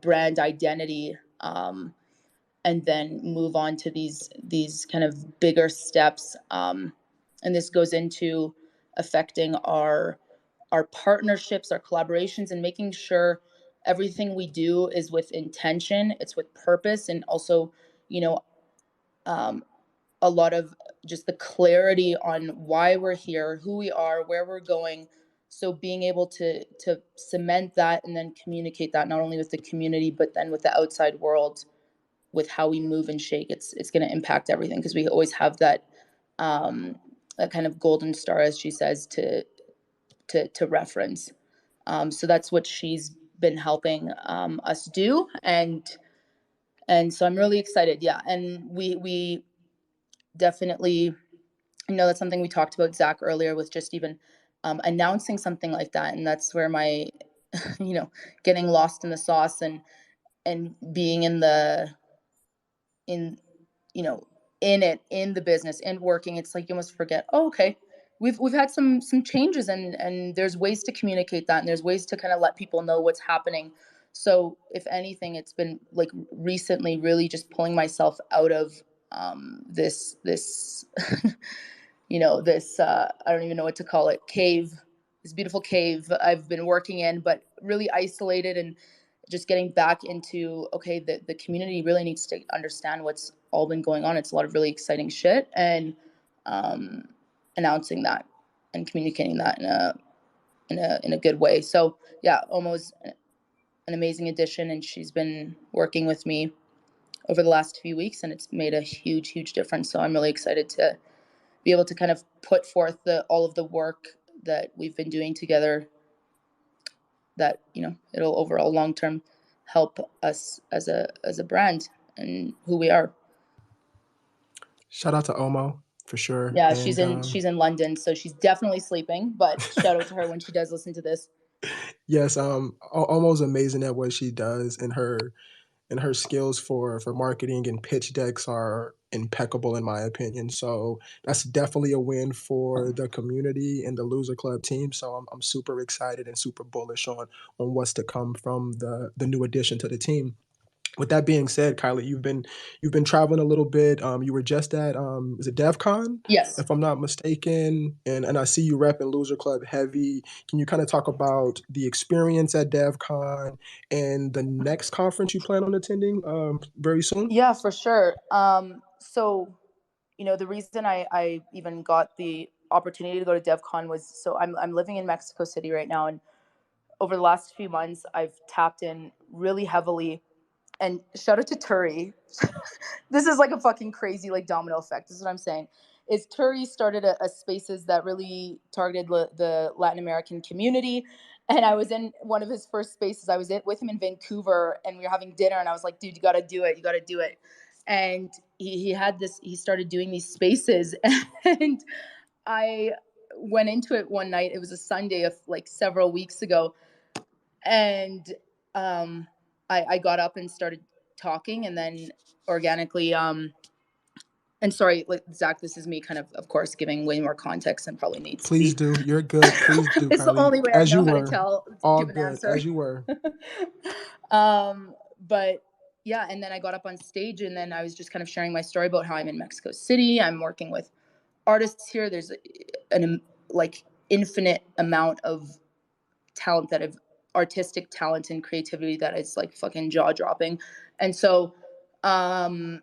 Speaker 2: brand identity, and then move on to these kind of bigger steps, and this goes into affecting our partnerships, our collaborations, and making sure everything we do is with intention, it's with purpose, and also, you know um, a lot of just the clarity on why we're here, who we are, where we're going. So being able to cement that and then communicate that, not only with the community but then with the outside world, with how we move and shake, it's going to impact everything, because we always have that kind of golden star, as she says, to reference. So that's what she's been helping us do, and so I'm really excited. Yeah, and we definitely, that's something we talked about, Zach, earlier, with just even announcing something like that, and that's where my getting lost in the sauce, and being in the in you know in the business and working, it's like you almost forget, oh, okay, we've had some changes, and there's ways to communicate that, and there's ways to kind of let people know what's happening. So if anything, it's been like recently really just pulling myself out of this this I don't even know what to call it, cave, this beautiful cave I've been working in, but really isolated, and just getting back into, okay, the community really needs to understand what's all been going on. It's a lot of really exciting shit, and um, announcing that and communicating that in a good way. So yeah, almost an amazing addition, and she's been working with me over the last few weeks, and it's made a huge difference. So I'm really excited to be able to kind of put forth all of the work that we've been doing together, that it'll overall long term help us as a brand and who we are.
Speaker 1: Shout out to Omo for sure.
Speaker 2: Yeah,
Speaker 1: And
Speaker 2: she's in London, so she's definitely sleeping, but shout out to her when she does listen to this.
Speaker 1: yes, Omo's amazing at what she does, and her skills for marketing and pitch decks are impeccable in my opinion. So that's definitely a win for the community and the Loser Club team. So I'm super excited and super bullish on what's to come from the new addition to the team. With that being said, Kylie, you've been traveling a little bit. You were just at is it DevCon,
Speaker 2: Yes.
Speaker 1: if I'm not mistaken, and I see you repping Loser Club heavy. Can you kind of talk about the experience at DevCon and the next conference you plan on attending very soon?
Speaker 2: Yeah, for sure. So the reason I even got the opportunity to go to DevCon was, so I'm living in Mexico City right now, and over the last few months I've tapped in really heavily. And shout out to Turi. This is like a fucking crazy like domino effect. This is what I'm saying. Is Turi started a spaces that really targeted the Latin American community, and I was in one of his first spaces. I was with him in Vancouver, and we were having dinner, and I was like, dude, you got to do it. You got to do it. And he had this. He started doing these spaces, and I went into it one night. It was a Sunday of like several weeks ago, and I got up and started talking, and then organically and sorry, like, Zach, this is me kind of course giving way more context than probably needs to
Speaker 1: Please
Speaker 2: be.
Speaker 1: do. You're good. Please do,
Speaker 2: It's the
Speaker 1: Kylie.
Speaker 2: only way I
Speaker 1: As
Speaker 2: know
Speaker 1: you
Speaker 2: how to
Speaker 1: were. All
Speaker 2: give an
Speaker 1: good.
Speaker 2: answer.
Speaker 1: As you were.
Speaker 2: But yeah, and then I got up on stage, and then I was just kind of sharing my story about how I'm in Mexico City. I'm working with artists here. There's an like infinite amount of talent, that have artistic talent and creativity, that is like fucking jaw dropping. And so um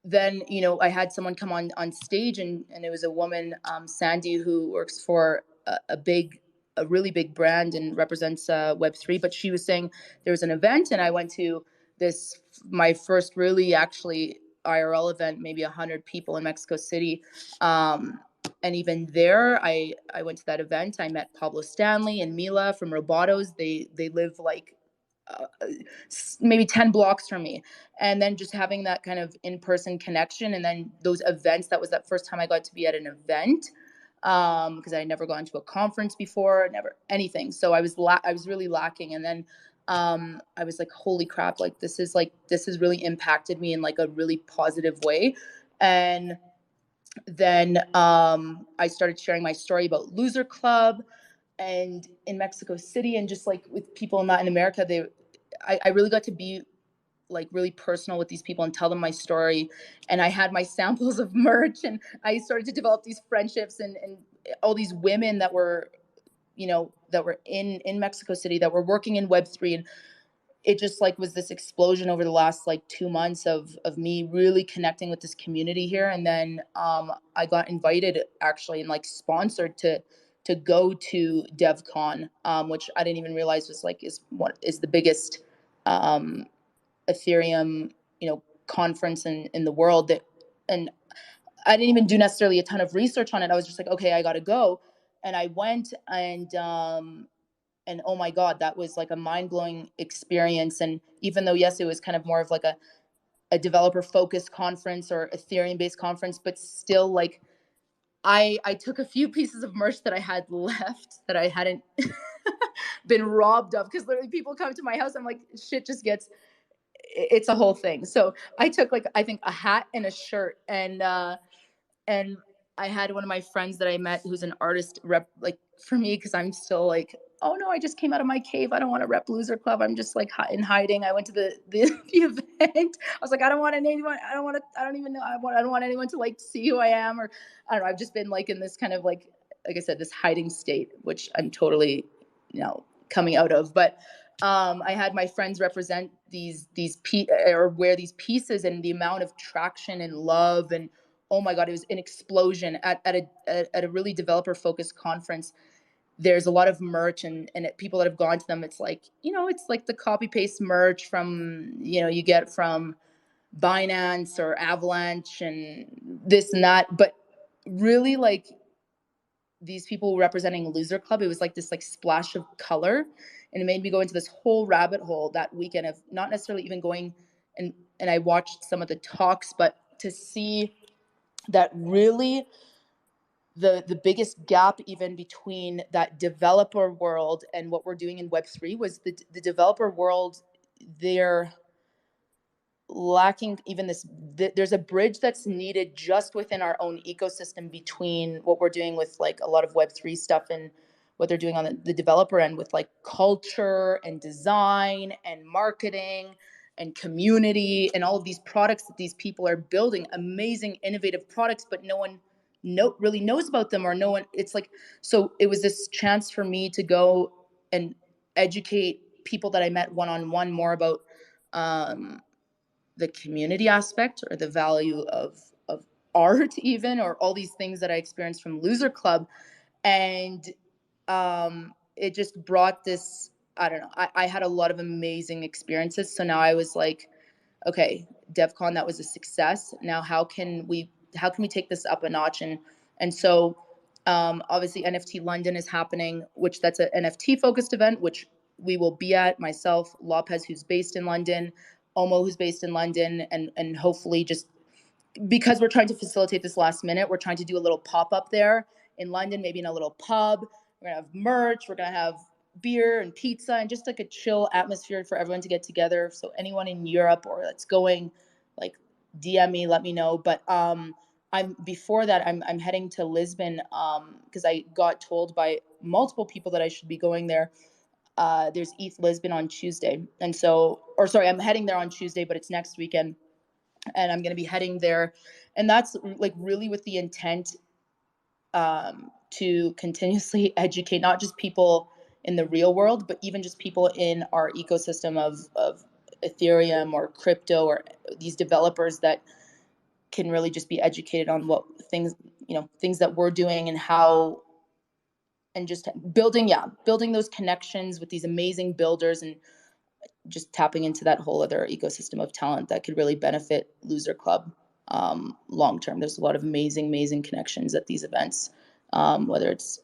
Speaker 2: then I had someone come on stage, and it was a woman, Sandy, who works for a really big brand and represents Web3. But she was saying there was an event, and I went to this, my first really actually IRL event, maybe 100 people in Mexico City. And even there, I went to that event. I met Pablo Stanley and Mila from Robotos. They live like uh, maybe 10 blocks from me. And then just having that kind of in-person connection, and then those events, that was that first time I got to be at an event, because I had never gone to a conference before, never anything. So I was really lacking. And then I was like, holy crap, like this has really impacted me in like a really positive way. And then I started sharing my story about Loser Club and in Mexico City, and just like with people in Latin America. I really got to be like really personal with these people and tell them my story. And I had my samples of merch, and I started to develop these friendships, and all these women that were that were in Mexico City, that were working in Web3. And it just like was this explosion over the last like 2 months of me really connecting with this community here. And then I got invited actually, and like sponsored to go to DevCon, which I didn't even realize was like is the biggest um, Ethereum conference in the world. That And I didn't even do necessarily a ton of research on it. I was just like, okay, I got to go. And I went, and oh my god, that was like a mind-blowing experience. And even though, yes, it was kind of more of like a developer focused conference or Ethereum based conference, but still, like, I took a few pieces of merch that I had left that I hadn't been robbed of, because literally people come to my house, I'm like, shit just gets it's a whole thing. So I took like, I think, a hat and a shirt, and I had one of my friends that I met who's an artist rep, like, for me, because I'm still like, oh no, I just came out of my cave. I don't want to rep Loser Club. I'm just like in hiding. I went to the event. I was like, I don't want anyone. I don't want to. I don't even know. I don't want anyone to like see who I am, or I don't know. I've just been like in this kind of like I said, this hiding state, which I'm totally, coming out of. But I had my friends represent or wear these pieces, and the amount of traction and love, and oh my god, it was an explosion at a really developer focused conference. There's a lot of merch, and people that have gone to them, it's like, it's like the copy paste merch from, you get from Binance or Avalanche and this and that. But really, like, these people representing Loser Club, it was like this like splash of color, and it made me go into this whole rabbit hole that weekend of not necessarily even going, and I watched some of the talks, but to see that really the biggest gap even between that developer world and what we're doing in Web3 was the developer world. They're lacking even there's a bridge that's needed just within our own ecosystem between what we're doing with like a lot of Web3 stuff and what they're doing on the developer end with like culture and design and marketing and community and all of these products that these people are building, amazing innovative products, but no one really knows about them, or no one, it's like, so it was this chance for me to go and educate people that I met one-on-one more about the community aspect, or the value of art even, or all these things that I experienced from Loser Club. And it just brought this, I don't know, I had a lot of amazing experiences. So now I was like, okay, DevCon, that was a success. Now how can we take this up a notch? And so obviously NFT London is happening, which that's an NFT focused event, which we will be at, myself, Lopez, who's based in London, Omo, who's based in London, and hopefully, just because we're trying to facilitate this last minute, we're trying to do a little pop-up there in London, maybe in a little pub. We're gonna have merch, we're gonna have beer and pizza, and just like a chill atmosphere for everyone to get together. So anyone in Europe or that's going, like, DM me, let me know. But I'm before that, I'm heading to Lisbon because I got told by multiple people that I should be going there. There's ETH Lisbon on Tuesday, and so, or sorry, I'm heading there on Tuesday, but it's next weekend, and I'm going to be heading there, and that's like really with the intent to continuously educate not just people in the real world, but even just people in our ecosystem of Ethereum or crypto, or these developers that can really just be educated on what things, things that we're doing and how, and just building those connections with these amazing builders, and just tapping into that whole other ecosystem of talent that could really benefit Loser Club long term. There's a lot of amazing connections at these events, whether it's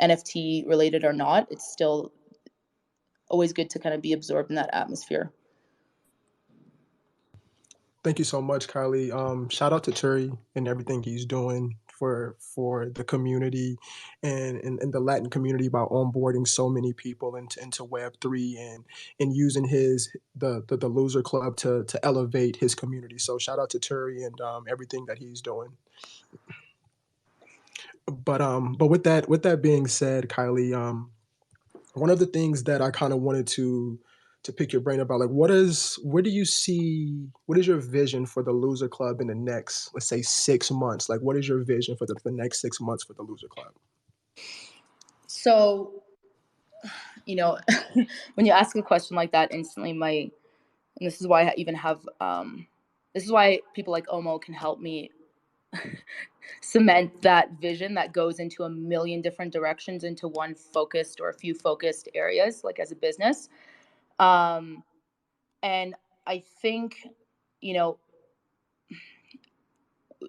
Speaker 2: NFT related or not. It's still always good to kind of be absorbed in that atmosphere.
Speaker 1: Thank you so much, Kylie. Shout out to Turi and everything he's doing for the community and the Latin community by onboarding so many people into Web3 and using the Loser Club to elevate his community. So shout out to Turi and everything that he's doing. But with that being said, Kylie, one of the things that I kind of wanted to pick your brain about, like, what is your vision for the Loser Club in the next, let's say, 6 months? Like, what is your vision for the next 6 months for the Loser Club?
Speaker 2: So, when you ask a question like that, instantly and this is why I even have this is why people like Omo can help me cement that vision that goes into a million different directions into one focused or a few focused areas, like as a business. And I think, you know,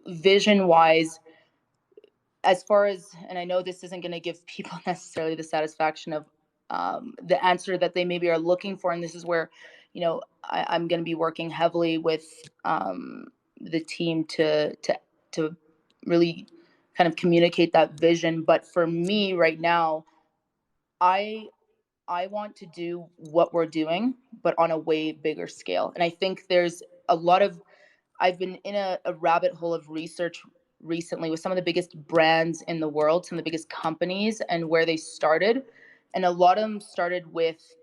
Speaker 2: vision wise, as far as, and I know this isn't going to give people necessarily the satisfaction of the answer that they maybe are looking for. And this is where, I'm going to be working heavily with the team to really kind of communicate that vision. But for me right now, I I want to do what we're doing, but on a way bigger scale. And I think there's a lot of, I've been in a rabbit hole of research recently with some of the biggest brands in the world, some of the biggest companies, and where they started. And a lot of them started with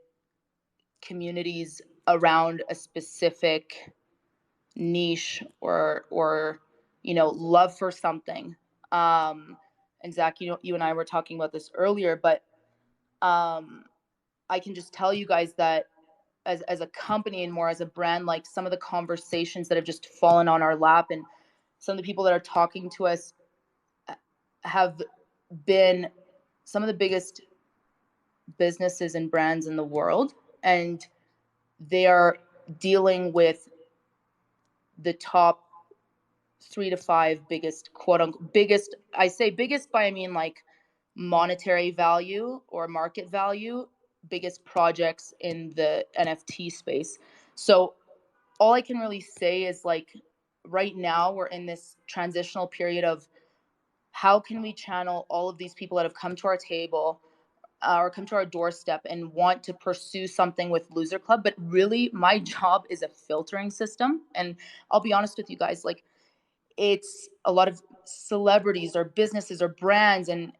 Speaker 2: communities around a specific niche or love for something. And Zach, you and I were talking about this earlier, but um I can just tell you guys that as a company and more as a brand, like some of the conversations that have just fallen on our lap and some of the people that are talking to us have been some of the biggest businesses and brands in the world, and they are dealing with the top 3 to 5 biggest, quote unquote biggest. I say biggest by, I mean like monetary value or market value, biggest projects in the NFT space. So all I can really say is, like, right now we're in this transitional period of how can we channel all of these people that have come to our table, or come to our doorstep and want to pursue something with Loser Club. But really, my job is a filtering system. And I'll be honest with you guys, like, it's a lot of celebrities or businesses or brands, and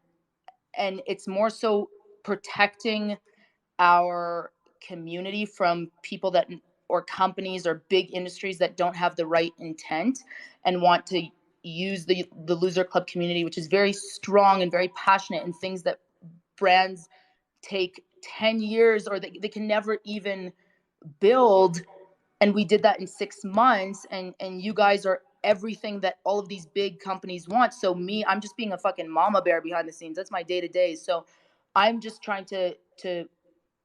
Speaker 2: it's more so protecting our community from people that, or companies or big industries that don't have the right intent and want to use the Loser Club community, which is very strong and very passionate, in things that brands take 10 years or they can never even build. And we did that in 6 months, and you guys are everything that all of these big companies want. So me, I'm just being a fucking mama bear behind the scenes. That's my day to day. So I'm just trying to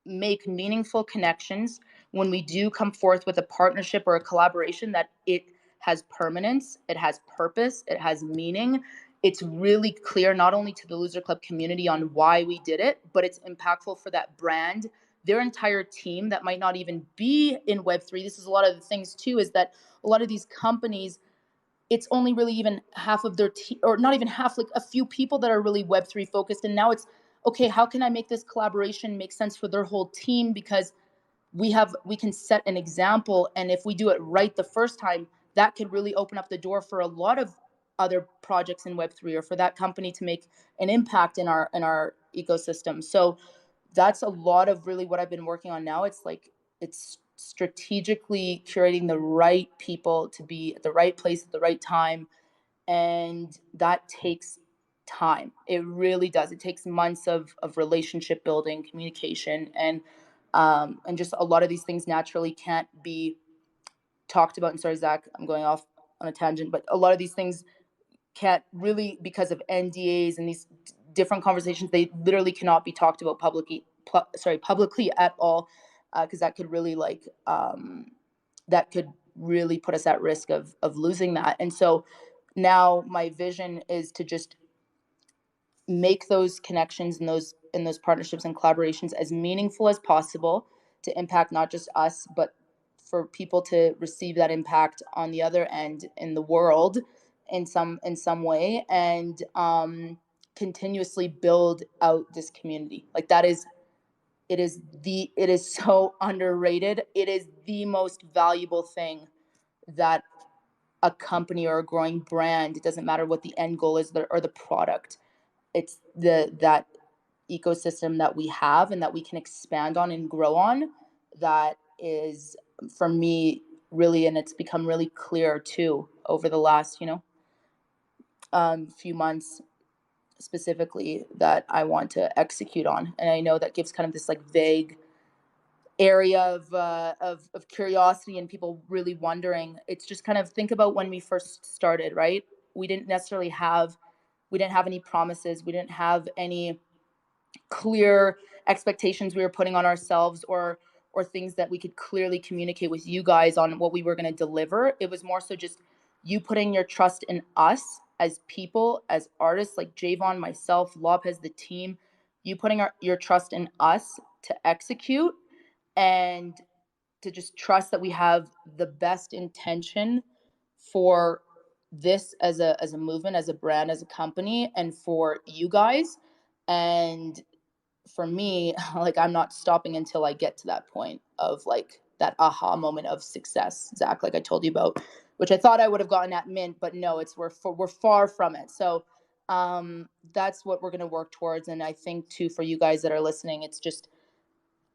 Speaker 2: make meaningful connections when we do come forth with a partnership or a collaboration, that it has permanence, it has purpose, it has meaning. It's really clear not only to the Loser Club community on why we did it, but it's impactful for that brand, their entire team that might not even be in Web3. This is a lot of the things too, is that a lot of these companies, it's only really even half of their team, or not even half, like a few people that are really Web3 focused. And now it's, okay, how can I make this collaboration make sense for their whole team? Because we can set an example, and if we do it right the first time, that could really open up the door for a lot of other projects in Web3, or for that company to make an impact in our ecosystem. So that's a lot of really what I've been working on now. It's like, it's strategically curating the right people to be at the right place at the right time, and that takes time. It really does. It takes months of relationship building, communication, and just a lot of these things naturally can't be talked about. And sorry, Zach, I'm going off on a tangent, but a lot of these things can't really, because of NDAs and these different conversations, they literally cannot be talked about publicly at all, because that could really, like, that could really put us at risk of losing that. And so now my vision is to just make those connections and those partnerships and collaborations as meaningful as possible, to impact not just us, but for people to receive that impact on the other end in the world in some way, and continuously build out this community. Like, that is, it is so underrated. It is the most valuable thing that a company or a growing brand, it doesn't matter what the end goal is, or the product, it's that ecosystem that we have and that we can expand on and grow on. That is, for me, really, and it's become really clear too over the last few months specifically, that I want to execute on. And I know that gives kind of this like vague area of curiosity and people really wondering. It's just kind of, think about when we first started, right? We didn't have any promises, we didn't have any clear expectations we were putting on ourselves, or things that we could clearly communicate with you guys on what we were going to deliver. It was more so just you putting your trust in us as people, as artists, like Javon, myself, Lopez, the team, you putting your trust in us to execute, and to just trust that we have the best intention for this as a movement, as a brand, as a company, and for you guys. And for me, like I'm not stopping until I get to that point of like that aha moment of success, Zach, like I told you about, which I thought I would have gotten at Mint, but no, we're far from it. So that's what we're going to work towards. And I think too, for you guys that are listening, it's just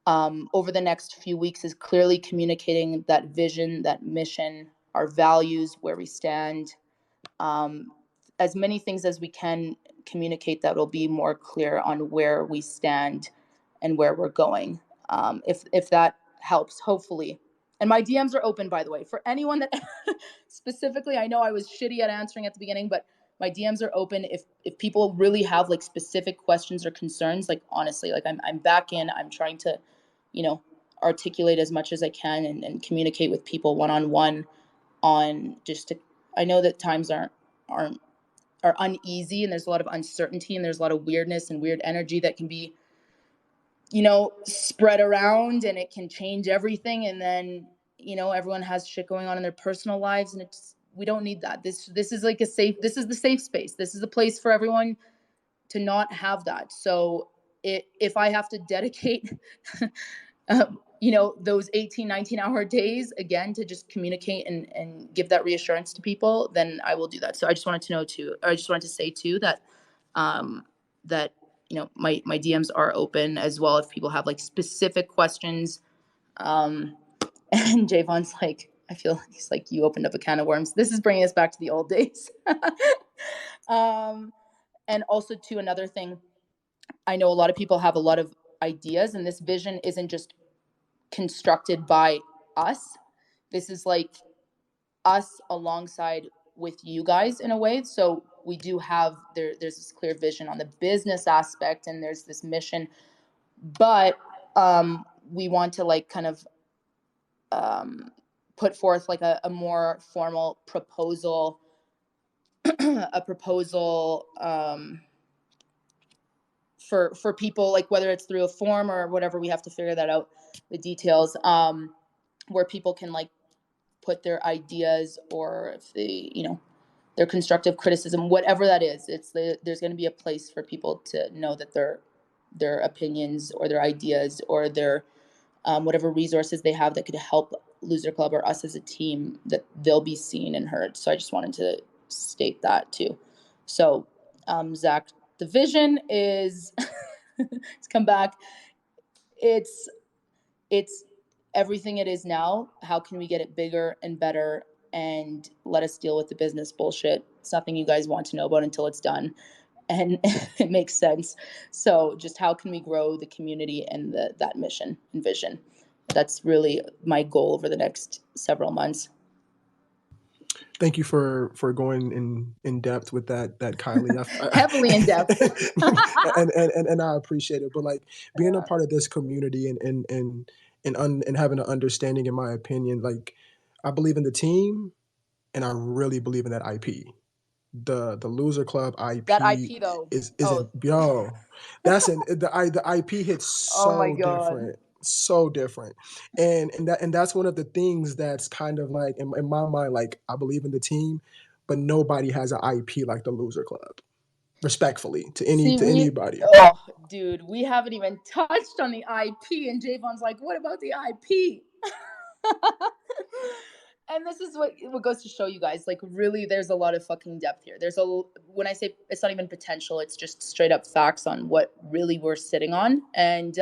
Speaker 2: over the next few weeks is clearly communicating that vision, that mission, our values, where we stand, um, as many things as we can communicate that will be more clear on where we stand and where we're going. If that helps, hopefully. And my DMs are open, by the way, for anyone that specifically. I know I was shitty at answering at the beginning, but my DMs are open. If people really have like specific questions or concerns, like honestly, like I'm back in. I'm trying to, you know, articulate as much as I can and communicate with people one on one on just to. I know that times aren't are uneasy and there's a lot of uncertainty and there's a lot of weirdness and weird energy that can be, spread around, and it can change everything. And then, everyone has shit going on in their personal lives, and we don't need that. This is like this is the safe space. This is a place for everyone to not have that. So if I have to dedicate those 18, 19-hour days again to just communicate and give that reassurance to people, then I will do that. So I just wanted to know too, or I just wanted to say too that that my DMs are open as well if people have like specific questions. And Javon's like, I feel he's like, you opened up a can of worms. This is bringing us back to the old days. And also too, another thing, I know a lot of people have a lot of ideas, and this vision isn't just constructed by us. This is like us alongside with you guys in a way. So we do have there's this clear vision on the business aspect, and there's this mission, but we want to like kind of put forth like a more formal proposal a proposal for people, like whether it's through a form or whatever, we have to figure that out, the details, where people can like put their ideas, or if they, their constructive criticism, whatever that is. There's going to be a place for people to know that their opinions or their ideas or their whatever resources they have that could help Loser Club or us as a team, that they'll be seen and heard. So I just wanted to state that too. So Zach, the vision is to come back. It's everything it is now. How can we get it bigger and better, and let us deal with the business bullshit? It's nothing you guys want to know about until it's done, and it makes sense. So just how can we grow the community and that mission and vision? That's really my goal over the next several months.
Speaker 1: Thank you for going in depth with that Kylie.
Speaker 2: Heavily in depth.
Speaker 1: And I appreciate it. But like being a
Speaker 2: Yeah.
Speaker 1: part of this community and having an understanding, in my opinion, like I believe in the team and I really believe in that IP. The Loser Club
Speaker 2: That
Speaker 1: IP
Speaker 2: IP though.
Speaker 1: isn't
Speaker 2: Oh,
Speaker 1: yo. That's an the IP hits
Speaker 2: oh my
Speaker 1: so
Speaker 2: god.
Speaker 1: different, so different, and that's one of the things that's kind of like in my mind. Like I believe in the team, but nobody has an IP like the Loser Club. Respectfully
Speaker 2: See,
Speaker 1: to anybody.
Speaker 2: oh, dude, we haven't even touched on the IP, and Javon's like, what about the IP? And this is what goes to show you guys, like, really, there's a lot of fucking depth here. When I say it's not even potential, it's just straight up facts on what really we're sitting on. And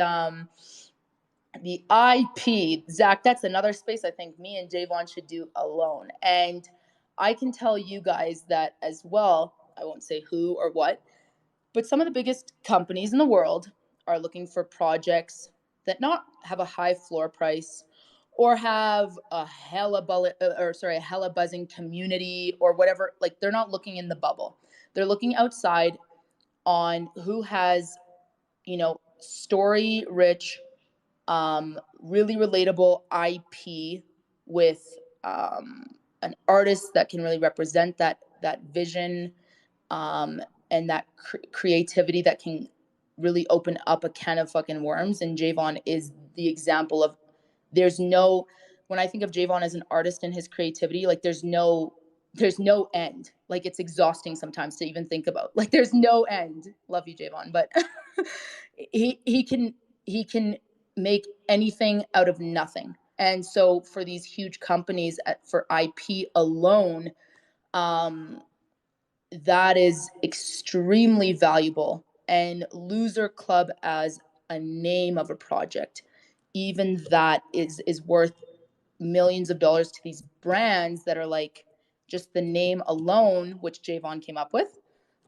Speaker 2: the IP, Zach, that's another space I think me and Javon should do alone. And I can tell you guys that as well. I won't say who or what, but some of the biggest companies in the world are looking for projects that not have a high floor price or have a hella buzzing community or whatever. Like they're not looking in the bubble. They're looking outside on who has, story rich, really relatable IP with an artist that can really represent that vision, um, and that creativity that can really open up a can of fucking worms. And Javon is the example of. There's no. When I think of Javon as an artist and his creativity, like there's no end. Like it's exhausting sometimes to even think about. Like there's no end. Love you, Javon, but he can make anything out of nothing. And so for these huge companies for IP alone, um, that is extremely valuable. And Loser Club as a name of a project, even that is worth millions of dollars to these brands that are like just the name alone, which Javon came up with.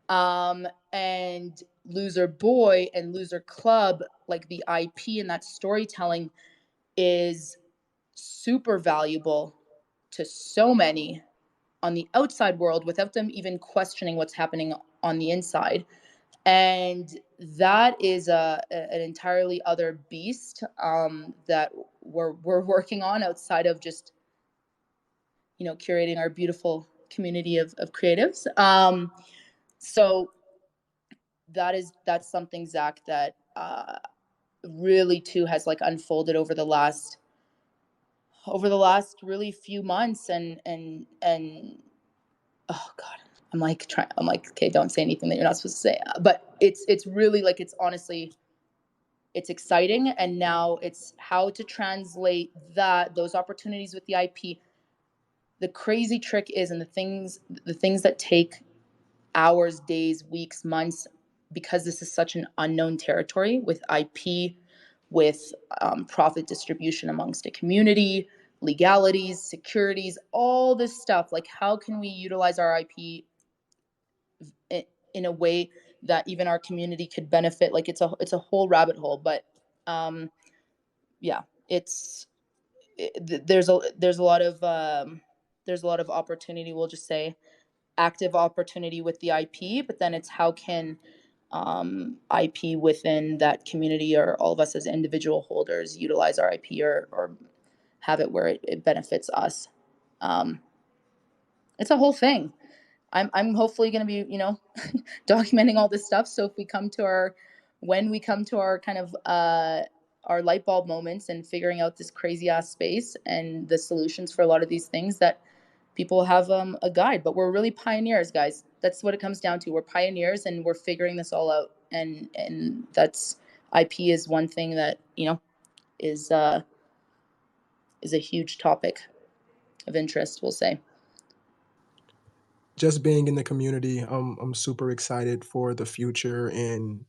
Speaker 2: And Loser Boy and Loser Club, like the IP and that storytelling is super valuable to so many on the outside world without them even questioning what's happening on the inside. And that is an entirely other beast that we're working on outside of just curating our beautiful community of creatives. So that's something, Zach, that really too has like unfolded over the last really few months. And oh god, I'm like, okay, don't say anything that you're not supposed to say. But it's really like, it's honestly, it's exciting. And now it's how to translate those opportunities with the IP. The crazy trick is, and the things that take hours, days, weeks, months, because this is such an unknown territory with IP, with profit distribution amongst a community, legalities, securities, all this stuff. Like, how can we utilize our IP in a way that even our community could benefit? Like, it's a whole rabbit hole. But yeah, there's a lot of opportunity. We'll just say active opportunity with the IP, but then it's how can IP within that community, or all of us as individual holders, utilize our IP, or have it where it benefits us. Um, it's a whole thing. I'm hopefully going to be, documenting all this stuff. So when we come to our kind of our light bulb moments and figuring out this crazy ass space and the solutions for a lot of these things, that people have a guide. But we're really pioneers, guys. That's what it comes down to. We're pioneers, and we're figuring this all out. And that's, IP is one thing that is a huge topic of interest, we'll say.
Speaker 1: Just being in the community, I'm super excited for the future and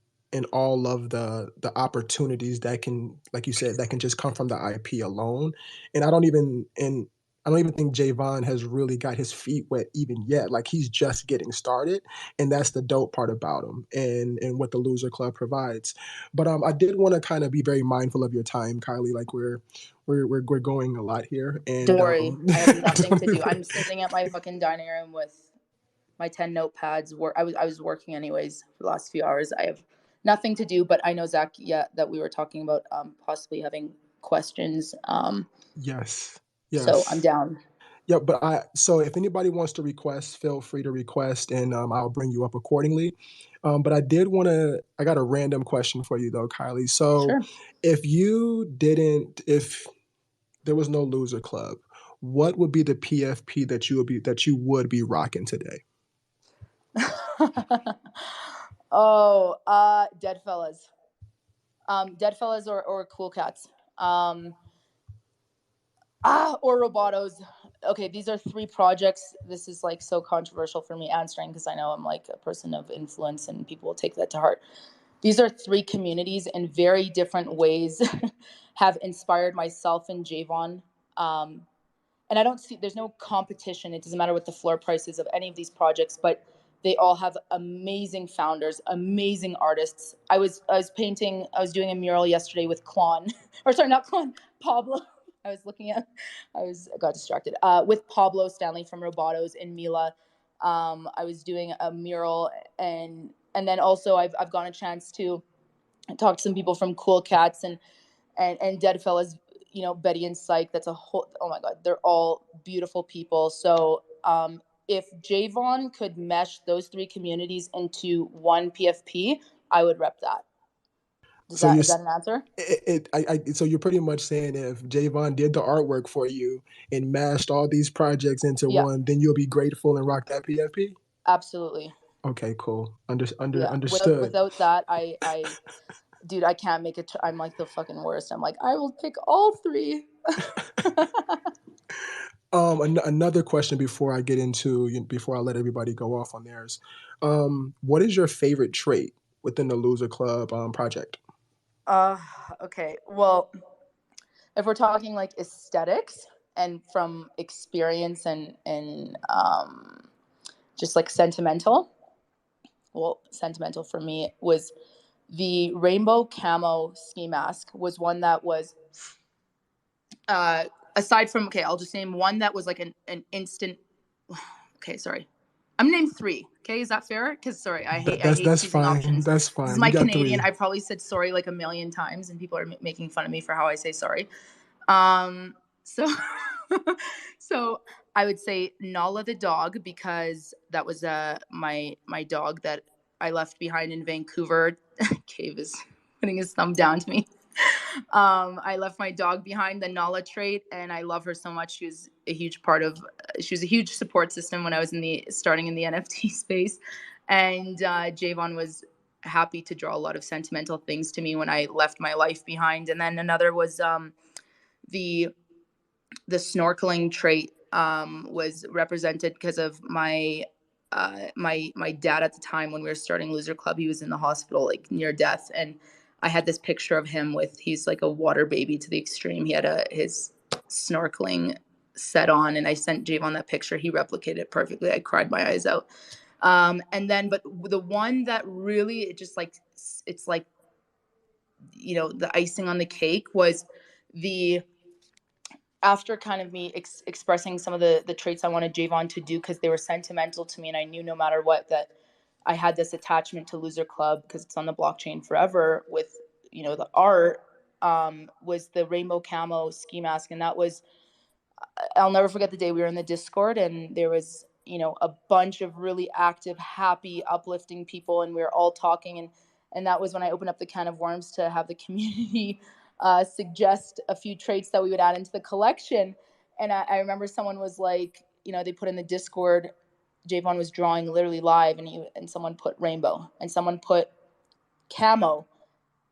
Speaker 1: all of the opportunities that can, like you said, that can just come from the IP alone. And I don't even think Javon has really got his feet wet even yet. Like, he's just getting started, and that's the dope part about him and what the Loser Club provides. But I did want to kind of be very mindful of your time, Kylie. Like, we're going a lot here,
Speaker 2: Don't
Speaker 1: and
Speaker 2: worry, I have nothing to do. I'm sitting at my fucking dining room with my 10 notepads. I was working anyways for the last few hours. I have nothing to do, but I know, Zach, yeah, that we were talking about possibly having questions.
Speaker 1: yes,
Speaker 2: So I'm
Speaker 1: yes.
Speaker 2: down.
Speaker 1: Yeah, but so if anybody wants to request, feel free to request, and I'll bring you up accordingly. But I got a random question for you though, Kylie. So
Speaker 2: Sure.
Speaker 1: if there was no Loser Club, what would be the PFP that you would be rocking today?
Speaker 2: Oh, Dead Fellas. Dead Fellas or Cool Cats. Or Robotos. Okay, these are three projects. This is like so controversial for me answering, because I know I'm like a person of influence and people will take that to heart. These are three communities in very different ways have inspired myself and Javon. Um, and I don't see, there's no competition. It doesn't matter what the floor price is of any of these projects, but they all have amazing founders, amazing artists. I was doing a mural yesterday with Klon, or sorry, not Klon, Pablo. I got distracted. With Pablo Stanley from Robotos and Mila. I was doing a mural, and then also I've gotten a chance to talk to some people from Cool Cats and Dead Fellas, Betty and Psych. That's a whole, oh my God, they're all beautiful people. So if Javon could mesh those three communities into one PFP, I would rep that.
Speaker 1: So you
Speaker 2: Is that an answer?
Speaker 1: so you're pretty much saying if Javon did the artwork for you and mashed all these projects into
Speaker 2: Yeah,
Speaker 1: one, then you'll be grateful and rock that PFP?
Speaker 2: absolutely.
Speaker 1: Okay, cool.
Speaker 2: Yeah.
Speaker 1: Understood.
Speaker 2: Without that, dude, I can't make it. I'm like the fucking worst. I'm like, I will pick all three.
Speaker 1: Another question before I get into before I let everybody go off on theirs. What is your favorite trait within the Loser Club project?
Speaker 2: Uh, okay. Well, if we're talking like aesthetics and from experience and just like sentimental, well, sentimental for me was the rainbow camo ski mask was one that was uh aside from, okay, I'll just name one that was like an instant. Okay, sorry, I'm gonna name three. Okay, is that fair? Because sorry, I hate
Speaker 1: That's
Speaker 2: choosing
Speaker 1: fine.
Speaker 2: options.
Speaker 1: That's
Speaker 2: This is
Speaker 1: fine. You
Speaker 2: my
Speaker 1: got
Speaker 2: Canadian.
Speaker 1: three.
Speaker 2: I probably said sorry like a million times, and people are making fun of me for how I say sorry. Um, so so I would say Nala the dog, because that was my dog that I left behind in Vancouver. Cave is putting his thumb down to me. I left my dog behind, the Nala trait, and I love her so much. She was a huge part of. She was a huge support system when I was starting in the NFT space, and Javon was happy to draw a lot of sentimental things to me when I left my life behind. And then another was the the snorkeling trait was represented because of my dad at the time when we were starting Loser Club. He was in the hospital like near death, and I had this picture of him with, he's like a water baby to the extreme. He had his snorkeling set on, and I sent Javon that picture. He replicated it perfectly. I cried my eyes out. And then, but the one that really, it just like, it's like, the icing on the cake was the after kind of me expressing some of the traits I wanted Javon to do because they were sentimental to me, and I knew no matter what that I had this attachment to Loser Club because it's on the blockchain forever with the art, was the rainbow camo ski mask. And that was, I'll never forget the day we were in the Discord and there was, a bunch of really active, happy, uplifting people, and we were all talking. And that was when I opened up the can of worms to have the community suggest a few traits that we would add into the collection. And I remember someone was like, they put in the Discord, Javon was drawing literally live, and someone put rainbow, and someone put camo,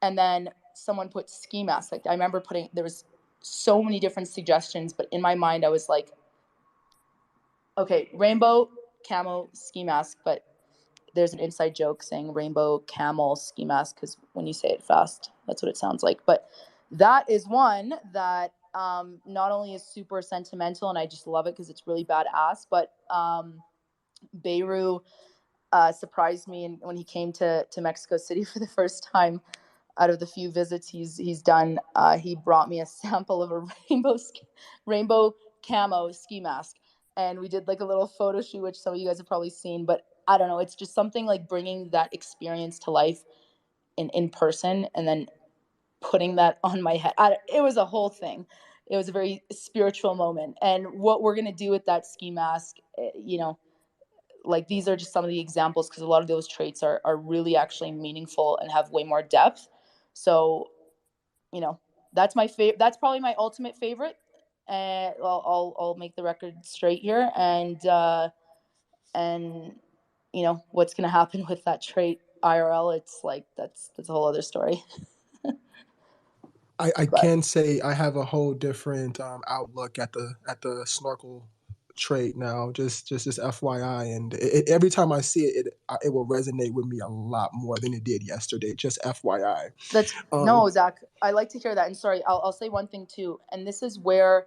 Speaker 2: and then someone put ski mask. Like I remember there was so many different suggestions, but in my mind I was like, okay, rainbow camo ski mask, but there's an inside joke saying rainbow camel ski mask because when you say it fast, that's what it sounds like. But that is one that not only is super sentimental and I just love it because it's really badass, but Beirut surprised me when he came to Mexico City for the first time. Out of the few visits he's done, he brought me a sample of a rainbow camo ski mask, and we did like a little photo shoot, which some of you guys have probably seen. But I don't know, it's just something like bringing that experience to life in person, and then putting that on my head. It was a whole thing. It was a very spiritual moment, and what we're gonna do with that ski mask, like these are just some of the examples because a lot of those traits are really actually meaningful and have way more depth. So that's my favorite. That's probably my ultimate favorite. And I'll make the record straight here. And what's gonna happen with that trait IRL? It's like that's a whole other story.
Speaker 1: I
Speaker 2: But
Speaker 1: can say I have a whole different outlook at the snorkel trait now. Just FYI, and every time I see it, it will resonate with me a lot more than it did yesterday. Just FYI.
Speaker 2: that's
Speaker 1: Um,
Speaker 2: no, Zach. I like to hear that. And sorry, I'll say one thing too. And this is where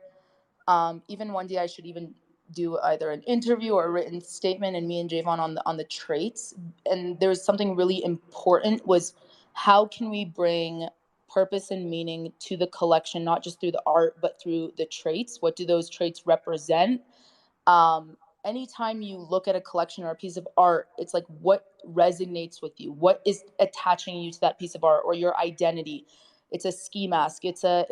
Speaker 2: even one day I should even do either an interview or a written statement, and me and Javon on the traits. And there was something really important was how can we bring purpose and meaning to the collection, not just through the art but through the traits. What do those traits represent? Anytime you look at a collection or a piece of art, it's like what resonates with you, what is attaching you to that piece of art or your identity. It's a ski mask, it's a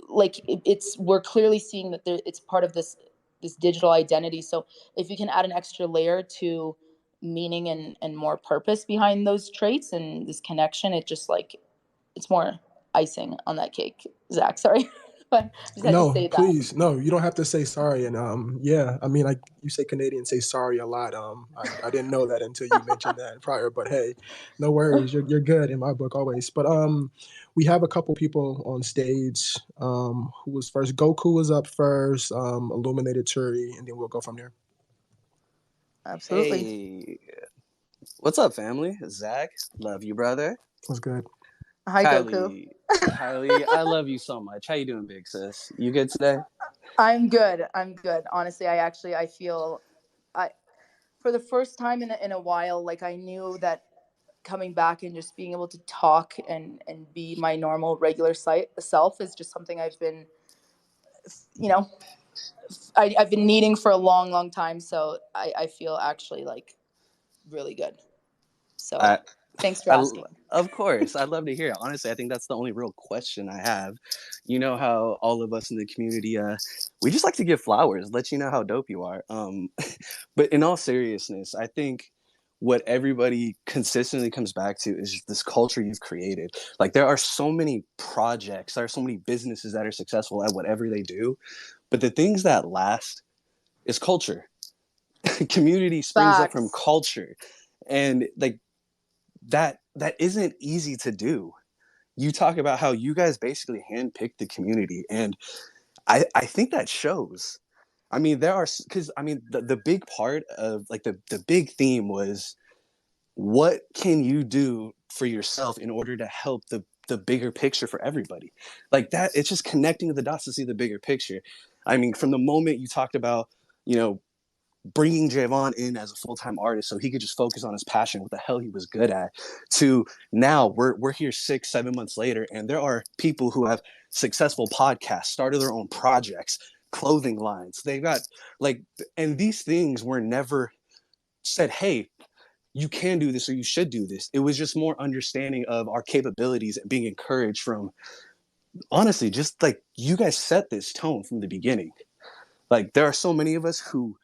Speaker 2: like it's we're clearly seeing that it's part of this digital identity. So if you can add an extra layer to meaning and more purpose behind those traits and this connection, it just like it's more icing on that cake. Zach, sorry. but just had to
Speaker 1: No,
Speaker 2: say that.
Speaker 1: please. No, you don't have to say sorry. And yeah, I mean, like you say Canadians say sorry a lot. I didn't know that until you mentioned that prior, but hey, no worries. You're good in my book always. But we have a couple people on stage. Who was first? Goku was up first, Illuminated Turi, and then we'll go from there.
Speaker 2: Absolutely.
Speaker 3: Hey, what's up, family? Zach, love you, brother.
Speaker 1: That's good.
Speaker 2: Hi, Goku.
Speaker 3: Kylie, I love you so much. How you doing, big sis? You good today?
Speaker 2: I'm good. I'm good. Honestly, I feel I for the first time in a while, like I knew that coming back and just being able to talk and be my normal regular self is just something I've been, you know, I've been needing for a long, long time. So I feel actually like really good. So
Speaker 3: I,
Speaker 2: thanks for asking.
Speaker 3: of course, I'd love to hear it. Honestly, I think that's the only real question I have. You know how all of us in the community, we just like to give flowers, let you know how dope you are. But in all seriousness, I think what everybody consistently comes back to is just this culture you've created. Like there are so many projects, there are so many businesses that are successful at whatever they do, but the things that last is culture. Community springs up from
Speaker 2: Facts.
Speaker 3: culture, and like that isn't easy to do. You talk about how you guys basically handpicked the community, and I think that shows. I mean, there are, because I mean the big part of like the big theme was, what can you do for yourself in order to help the bigger picture for everybody? Like that, it's just connecting the dots to see the bigger picture. I mean, from the moment you talked about, you know, bringing Javon in as a full-time artist so he could just focus on his passion, what the hell he was good at, to now we're here 6-7 months later, and there are people who have successful podcasts, started their own projects, clothing lines. They've got like, and these things were never said, hey, you can do this or you should do this. It was just more understanding of our capabilities and being encouraged from, honestly, just like you guys set this tone from the beginning. Like there are so many of us who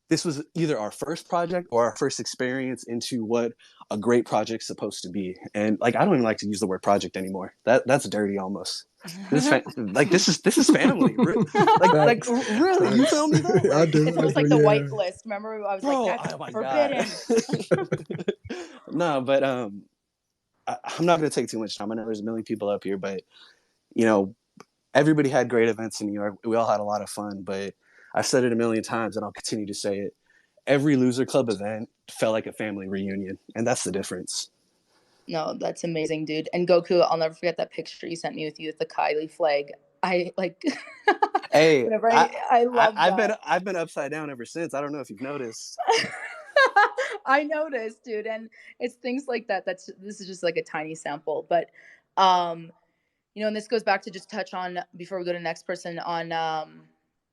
Speaker 3: this was either our first project or our first experience into what a great project's supposed to be. And like, I don't even like to use the word project anymore. That's dirty almost. Like this is family. Like
Speaker 1: Facts.
Speaker 3: really, you feel
Speaker 1: Facts.
Speaker 3: me though?
Speaker 1: I
Speaker 3: Like,
Speaker 1: do.
Speaker 2: It's
Speaker 1: I
Speaker 2: almost
Speaker 1: do.
Speaker 2: like the
Speaker 1: Yeah.
Speaker 2: white list. Remember, I was like,
Speaker 3: bro,
Speaker 2: that's
Speaker 3: oh my god.
Speaker 2: forbidden.
Speaker 3: No, but I'm not gonna take too much time. I know there's a million people up here, but you know, everybody had great events in New York. We all had a lot of fun, but I've said it a million times and I'll continue to say it. Every Loser Club event felt like a family reunion, and that's the difference.
Speaker 2: No, that's amazing, dude. And Goku, I'll never forget that picture you sent me with you with the Kylie flag. I like
Speaker 3: Hey,
Speaker 2: whenever I love
Speaker 3: I've
Speaker 2: that.
Speaker 3: been upside down ever since. I don't know if you've noticed.
Speaker 2: I noticed, dude, and it's things like that. This is just like a tiny sample, but um, and this goes back to just touch on before we go to the next person on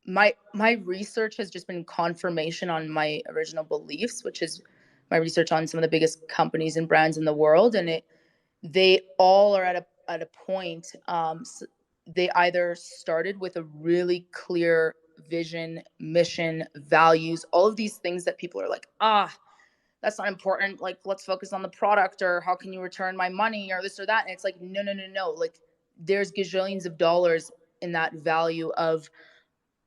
Speaker 2: my research has just been confirmation on my original beliefs, which is my research on some of the biggest companies and brands in the world, and they all are at a point. They either started with a really clear vision, mission, values, all of these things that people are like, that's not important. Like, let's focus on the product, or how can you return my money, or this or that. And it's like, no, no, no, no. Like, there's gajillions of dollars in that value of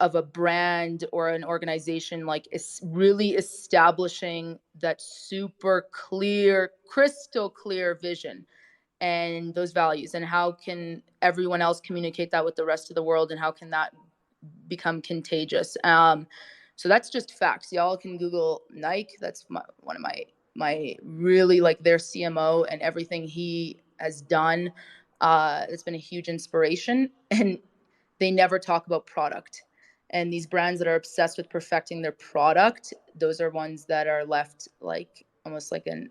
Speaker 2: a brand or an organization, like it's really establishing that super clear, crystal clear vision and those values, and how can everyone else communicate that with the rest of the world, and how can that become contagious. So that's just facts. Y'all can Google Nike. That's one of my really like their CMO and everything he has done. It's been a huge inspiration, and they never talk about product. And these brands that are obsessed with perfecting their product, those are ones that are left like almost like an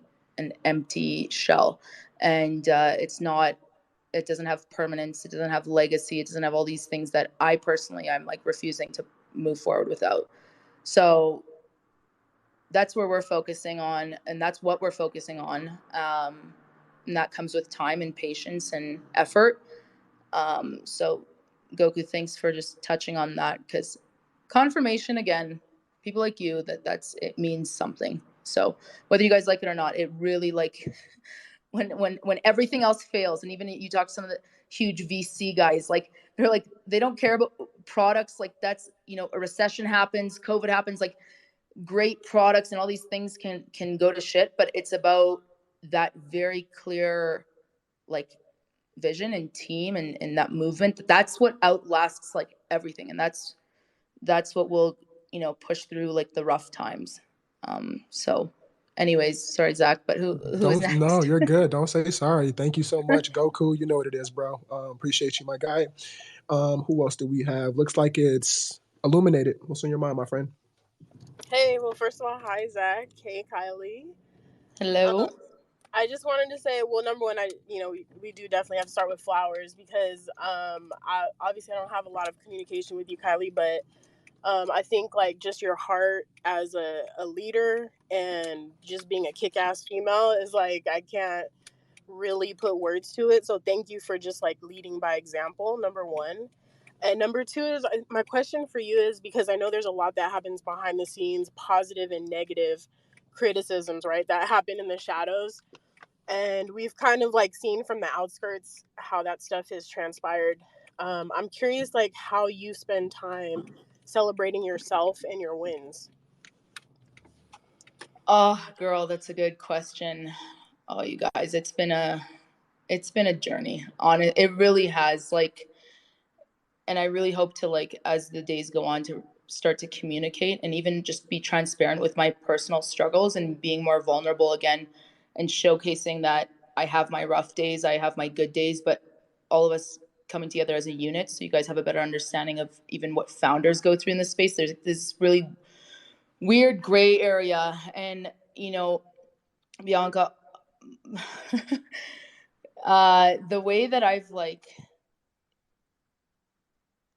Speaker 2: empty shell, and it doesn't have permanence, it doesn't have legacy, it doesn't have all these things that I personally I'm like refusing to move forward without. So that's where we're focusing on, and that's what we're focusing on, and that comes with time and patience and effort. So Goku, thanks for just touching on that, because confirmation again, people like you, that it means something. So whether you guys like it or not, it really like when everything else fails, and even you talk to some of the huge VC guys, like they're like, they don't care about products. Like that's, you know, a recession happens, COVID happens, like great products and all these things can go to shit, but it's about that very clear like vision and team and that movement. That's what outlasts like everything, and that's what will, you know, push through like the rough times. So anyways, sorry Zach, but who is
Speaker 1: Don't, no,
Speaker 2: next?
Speaker 1: you're good. Don't say sorry. Thank you so much, Goku. You know what it is, bro. Appreciate you, my guy. Who else do we have? Looks like it's Illuminated. What's on your mind, my friend?
Speaker 4: Hey, well, first of all, hi, Zach. Hey, Kylie.
Speaker 2: Hello.
Speaker 4: I just wanted to say, well, number one, we do definitely have to start with flowers because obviously I don't have a lot of communication with you, Kylie, but I think like just your heart as a leader and just being a kick-ass female is like, I can't really put words to it. So thank you for just like leading by example, number one. And number two is my question for you is, because I know there's a lot that happens behind the scenes, positive and negative criticisms, right, that happen in the shadows. And we've kind of like seen from the outskirts how that stuff has transpired. I'm curious like how you spend time celebrating yourself and your wins.
Speaker 2: Oh girl, that's a good question. Oh, you guys, it's been a journey on it. It really has, like, and I really hope to, like, as the days go on, to start to communicate and even just be transparent with my personal struggles and being more vulnerable again, and showcasing that I have my rough days, I have my good days, but all of us coming together as a unit, so you guys have a better understanding of even what founders go through in this space. There's this really weird gray area, and you know, Bianca, the way that I've like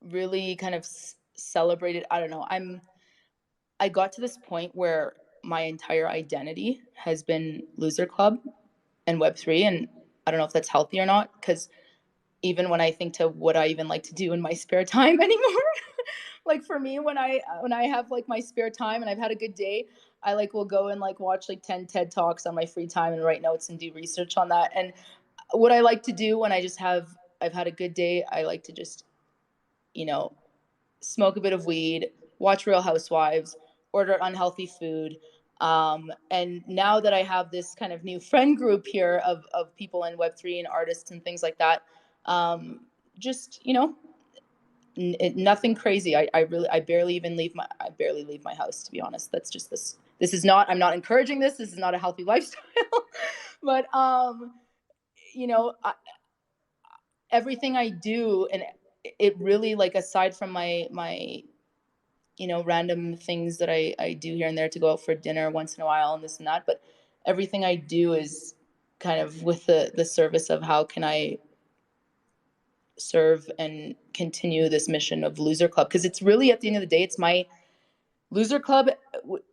Speaker 2: really kind of celebrated, I don't know, I got to this point where my entire identity has been Loser Club and Web3, and I don't know if that's healthy or not, because even when I think to what I even like to do in my spare time anymore, like for me, when I have like my spare time and I've had a good day, I like will go and like watch like 10 TED Talks on my free time and write notes and do research on that. And what I like to do when I've had a good day, I like to just, you know, smoke a bit of weed, watch Real Housewives, order unhealthy food. And now that I have this kind of new friend group here of people in Web3 and artists and things like that, just, you know, nothing crazy. I barely leave my house, to be honest. That's just this is not, I'm not encouraging this. This is not a healthy lifestyle. But you know, everything I do, and it really, like, aside from my you know, random things that I do here and there to go out for dinner once in a while and this and that, but everything I do is kind of with the service of how can I serve and continue this mission of Loser Club, because it's really, at the end of the day, it's my Loser Club.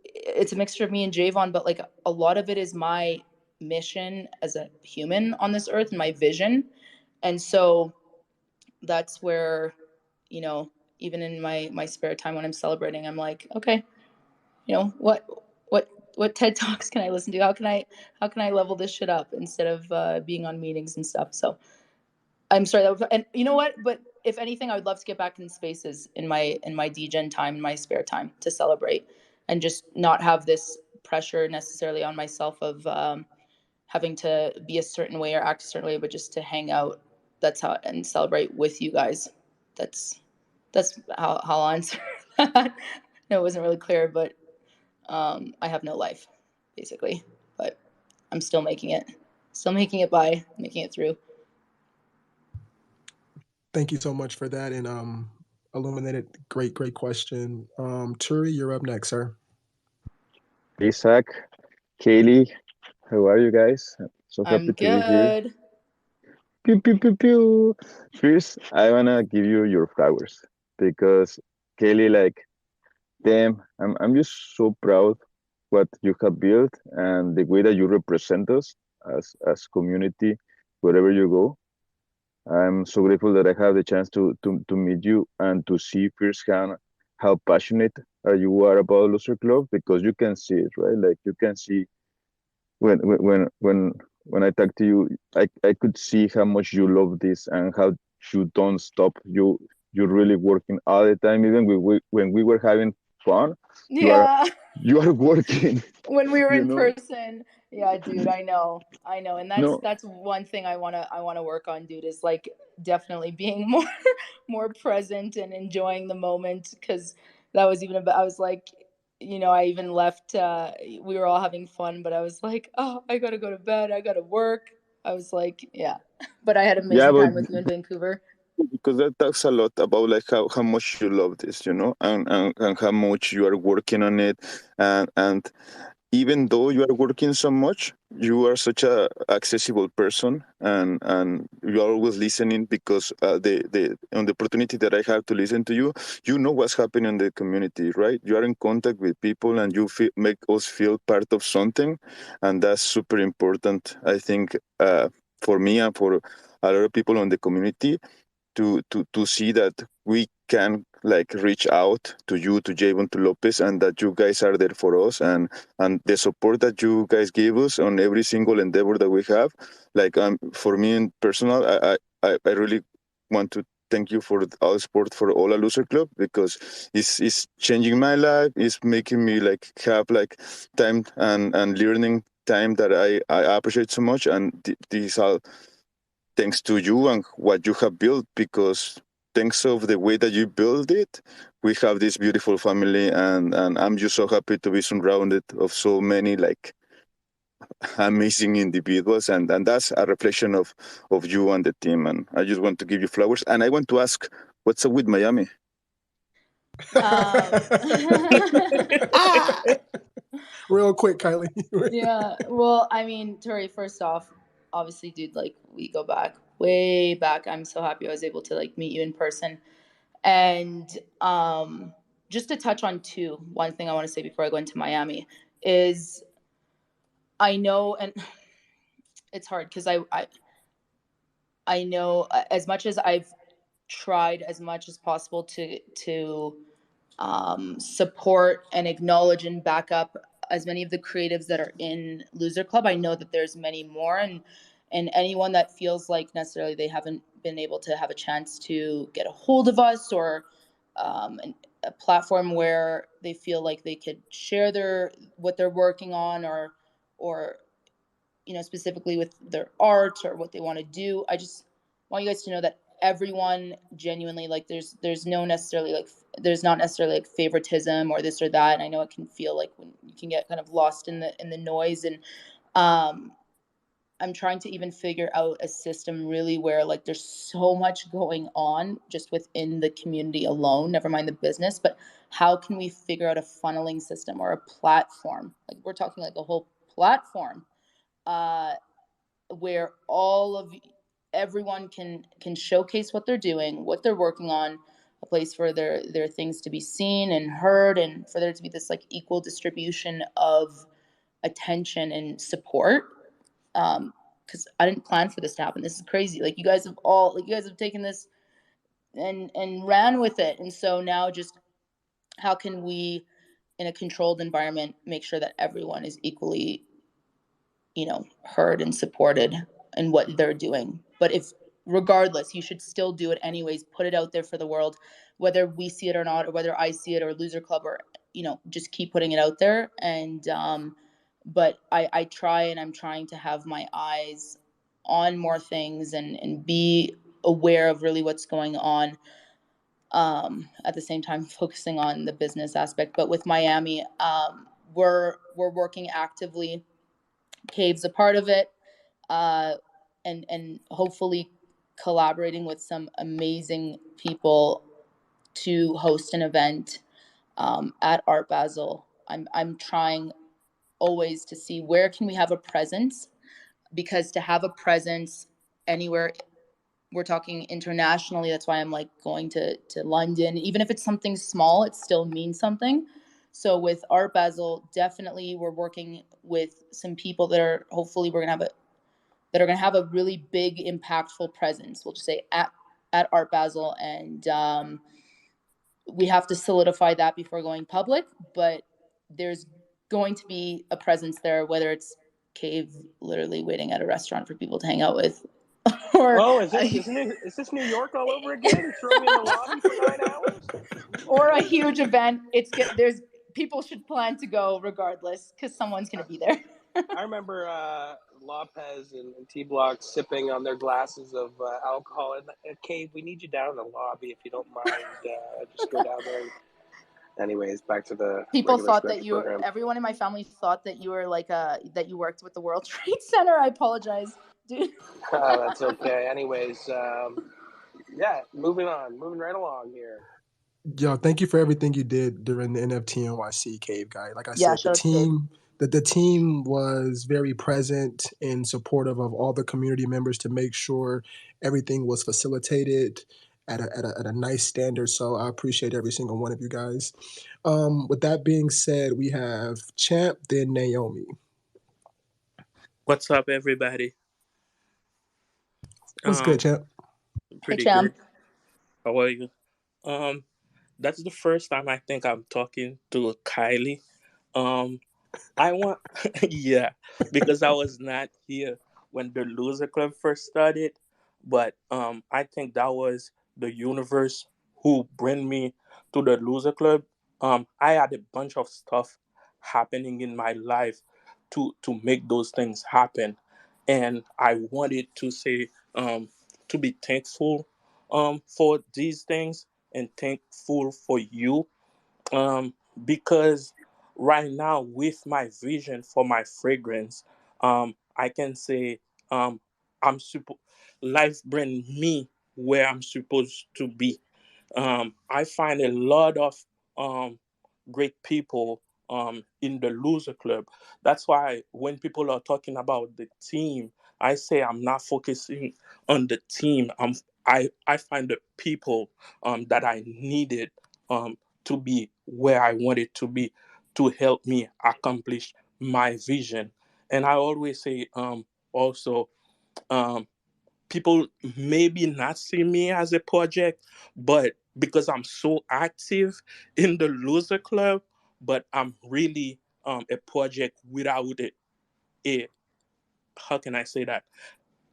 Speaker 2: It's a mixture of me and Javon, but like a lot of it is my mission as a human on this earth and my vision. And so that's where, you know, even in my spare time when I'm celebrating, I'm like, okay, you know, what TED Talks can I listen to? How can I level this shit up instead of being on meetings and stuff? So I'm sorry, and you know what? But if anything, I would love to get back in spaces in my degen time, in my spare time, to celebrate and just not have this pressure necessarily on myself of having to be a certain way or act a certain way, but just to hang out. That's how, and celebrate with you guys. That's how I'll answer that. No, it wasn't really clear, but I have no life, basically. But I'm still making it by, making it through.
Speaker 1: Thank you so much for that. And Illuminated, great question. Turi, you're up next, sir.
Speaker 5: Isaac, Kaylee, how are you guys? So happy
Speaker 2: I'm
Speaker 5: to be here.
Speaker 2: good.
Speaker 5: Pew, pew, pew, pew. First, I wanna give you your flowers because Kaylee, like, damn, I'm just so proud what you have built and the way that you represent us as community wherever you go. I'm so grateful that I have the chance to meet you and to see firsthand how passionate you are about Loser Club, because you can see it, right? Like you can see when when I talk to you, I could see how much you love this and how you don't stop. You're really working all the time. Even when we were having fun, you are
Speaker 2: Yeah.
Speaker 5: you are working.
Speaker 2: When we were
Speaker 5: You
Speaker 2: in
Speaker 5: know,
Speaker 2: person. Yeah, dude, I know. And
Speaker 5: no,
Speaker 2: that's one thing I wanna work on, dude, is like definitely being more more present and enjoying the moment, because that was even about, I was like, I even left, we were all having fun, but I was like, oh, I gotta go to bed, I gotta work. I was like, yeah. But I had
Speaker 5: yeah,
Speaker 2: amazing
Speaker 5: but
Speaker 2: time with you in Vancouver.
Speaker 5: because that talks a lot about like how much you love this, and how much you are working on it, and even though you are working so much, you are such a accessible person, and you are always listening because the on the opportunity that I have to listen to you, you know what's happening in the community, right? You are in contact with people, and you make us feel part of something, and that's super important. I think for me and for a lot of people in the community to see that we can like reach out to you, to Javon, to Lopez, and that you guys are there for us, and the support that you guys give us on every single endeavor that we have. Like for me in personal, I really want to thank you for all support for All a Loser Club, because it's changing my life. It's making me like have like time and learning time that I appreciate so much, and these are thanks to you and what you have built, because thanks of the way that you build it, we have this beautiful family, and I'm just so happy to be surrounded of so many like amazing individuals, and that's a reflection of you and the team, and I just want to give you flowers, and I want to ask, what's up with Miami?
Speaker 2: um
Speaker 1: Real quick, Kylie.
Speaker 2: Yeah, well, I mean, Tori, first off, obviously, dude, like we go back way back. I'm so happy I was able to like meet you in person. And just to touch on one thing I want to say before I go into Miami is, I know, and it's hard because I know, as much as I've tried as much as possible to support and acknowledge and back up as many of the creatives that are in Loser Club. I know that there's many more, and anyone that feels like necessarily they haven't been able to have a chance to get a hold of us, or a platform where they feel like they could share what they're working on, or specifically with their art or what they want to do. I just want you guys to know that everyone genuinely, like, there's no necessarily like, there's not necessarily like favoritism or this or that. And I know it can feel like when you can get kind of lost in the noise, and um I'm trying to even figure out a system really where, like, there's so much going on just within the community alone, never mind the business, but how can we figure out a funneling system or a platform? Like, we're talking like a whole platform, uh where everyone can showcase what they're doing, what they're working on, a place for their things to be seen and heard, and for there to be this like equal distribution of attention and support. Because I didn't plan for this to happen. This is crazy. Like, you guys have taken this and ran with it, and so now just how can we, in a controlled environment, make sure that everyone is equally heard and supported in what they're doing. But if regardless, you should still do it anyways. Put it out there for the world, whether we see it or not, or whether I see it or Loser Club, or just keep putting it out there. And but I try, and I'm trying to have my eyes on more things, and be aware of really what's going on. At the same time, focusing on the business aspect. But with Miami, we're working actively. Cave's a part of it, uh, and hopefully collaborating with some amazing people to host an event at Art Basel. I'm trying always to see where can we have a presence, because to have a presence anywhere, we're talking internationally. That's why I'm like going to London. Even if it's something small, it still means something. So with Art Basel, definitely we're working with some people that are, hopefully we're gonna have a really big, impactful presence. We'll just say at Art Basel, and we have to solidify that before going public. But there's going to be a presence there, whether it's cave literally waiting at a restaurant for people to hang out with. Or
Speaker 6: is this New York all over again? Throw me in the lobby for 9 hours?
Speaker 2: Or a huge event. There's people should plan to go regardless because someone's going to be there.
Speaker 6: I remember Lopez and T-Block sipping on their glasses of alcohol. And Cave, we need you down in the lobby if you don't mind. Just go down there. Anyways, back to the
Speaker 2: people thought that you were. Everyone in my family thought that you were that you worked with the World Trade Center. I apologize, dude.
Speaker 6: That's okay. Anyways, moving right along here.
Speaker 1: Yo, thank you for everything you did during the NFT NYC Cave Guy. Like I said, the team was very present and supportive of all the community members to make sure everything was facilitated at a nice standard. So I appreciate every single one of you guys. With that being said, we have Champ, then Naomi.
Speaker 7: What's up, everybody?
Speaker 1: What's good, Champ?
Speaker 7: Pretty
Speaker 2: hey, Champ.
Speaker 7: good. How are you? That's the first time I think I'm talking to Kylie. I want, yeah, because I was not here when the Loser Club first started, but I think that was the universe who bring me to the Loser Club. I had a bunch of stuff happening in my life to make those things happen, and I wanted to say to be thankful for these things and thankful for you because right now with my vision for my fragrance, I can say I'm life bring me where I'm supposed to be. I find a lot of great people in the Loser Club. That's why when people are talking about the team, I say I'm not focusing on the team. I find the people that I needed to be where I wanted to be to help me accomplish my vision. And I always say also um, people maybe not see me as a project, but because I'm so active in the Loser Club, but I'm really a project without a how can I say that?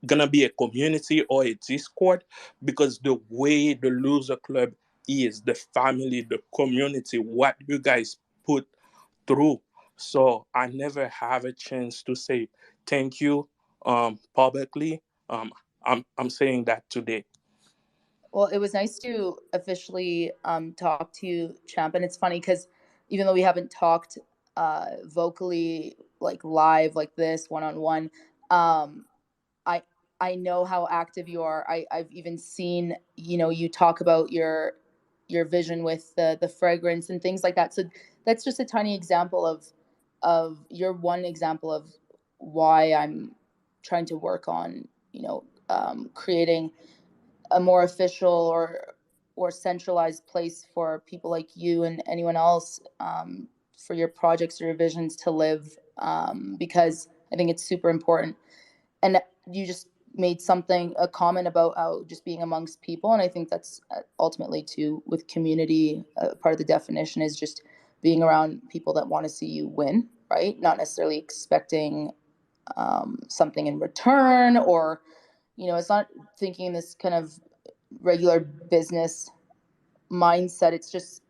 Speaker 7: Gonna be a community or a Discord because the way the Loser Club is, the family, the community, what you guys put through. So I never have a chance to say thank you publicly. I'm saying that today.
Speaker 2: Well, it was nice to officially talk to you, Champ. And it's funny because even though we haven't talked vocally, like live, like this, one-on-one, I I know how active you are. I've even seen, you talk about your vision with the fragrance and things like that. So that's just a tiny example of your one example of why I'm trying to work on, creating a more official or centralized place for people like you and anyone else for your projects or your visions to live, because I think it's super important. And you just made a comment about how just being amongst people, and I think that's ultimately too with community, part of the definition is just being around people that want to see you win, right? Not necessarily expecting something in return, or it's not thinking this kind of regular business mindset. It's just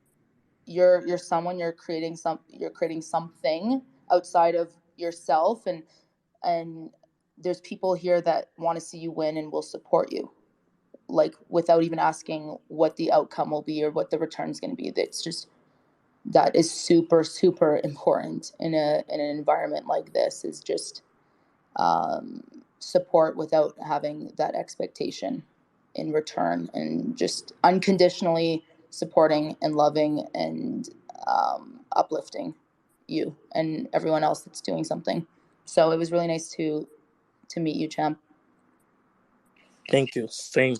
Speaker 2: you're someone, you're creating something outside of yourself, and there's people here that want to see you win and will support you, like without even asking what the outcome will be or what the return's going to be. It's just, that is super, super important in an environment like this, is just support without having that expectation in return, and just unconditionally supporting and loving and uplifting you and everyone else that's doing something. So it was really nice to meet you, Champ.
Speaker 7: Thank you. Same.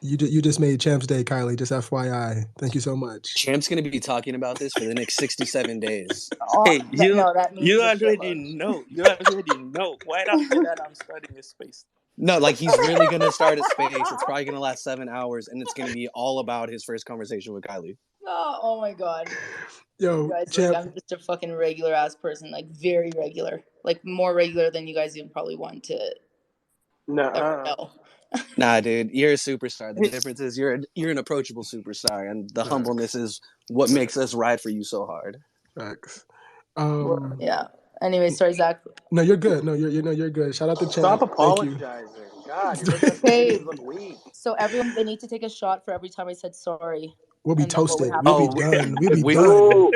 Speaker 1: You just made Champ's day, Kylie. Just FYI. Thank you so much.
Speaker 3: Champ's going to be talking about this for the next 67 days.
Speaker 7: Hey,
Speaker 2: that means
Speaker 7: you already know. You already know. Right after that, I'm starting a space.
Speaker 3: No, like he's really going to start a space. It's probably going to last 7 hours, and it's going to be all about his first conversation with Kylie.
Speaker 2: Oh my god.
Speaker 1: Yo,
Speaker 2: You guys,
Speaker 1: champ.
Speaker 2: like, I'm just a fucking regular ass person, like very regular, like more regular than you guys even probably want to ever
Speaker 6: Nuh-uh.
Speaker 2: know.
Speaker 3: Nah, dude, you're a superstar. The difference is you're an approachable superstar, and the humbleness is what makes us ride for you so hard.
Speaker 1: Facts.
Speaker 2: Well, yeah. Anyway, sorry, Zach.
Speaker 1: No, you're good. No, you're good. Shout out to
Speaker 6: Stop
Speaker 1: champ. Thank you.
Speaker 6: apologizing. God, you're making us
Speaker 2: Hey,
Speaker 6: Canadians look weak.
Speaker 2: so everyone, they need to take a shot for every time I said sorry.
Speaker 1: We'll be
Speaker 2: And then what would
Speaker 1: toasted.
Speaker 2: happen?
Speaker 1: We'll be
Speaker 3: Oh,
Speaker 1: done. We'll be
Speaker 3: we-
Speaker 1: done.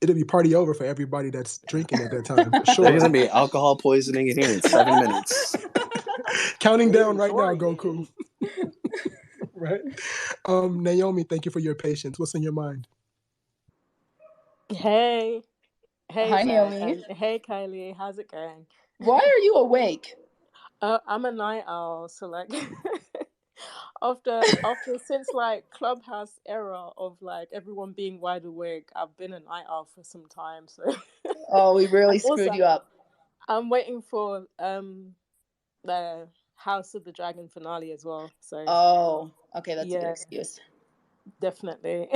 Speaker 1: It'll be party over for everybody that's drinking at that time. For sure.
Speaker 3: There's gonna be alcohol poisoning in here in 7 minutes.
Speaker 1: Counting down right
Speaker 6: Sorry.
Speaker 1: now, Goku. Right? Naomi, thank you for your patience. What's in your mind?
Speaker 8: Hey. Hey,
Speaker 2: Hi,
Speaker 8: Zach,
Speaker 2: Naomi.
Speaker 8: and hey, Kylie. How's it going?
Speaker 2: Why are you awake?
Speaker 8: I'm a night owl, so like after since like Clubhouse era of like everyone being wide awake, I've been a night owl for some time. So
Speaker 2: Oh, we really
Speaker 8: And also,
Speaker 2: screwed you up.
Speaker 8: I'm waiting for the House of the Dragon finale as well. So
Speaker 2: Oh, okay, that's a good
Speaker 8: yeah,
Speaker 2: excuse.
Speaker 8: definitely.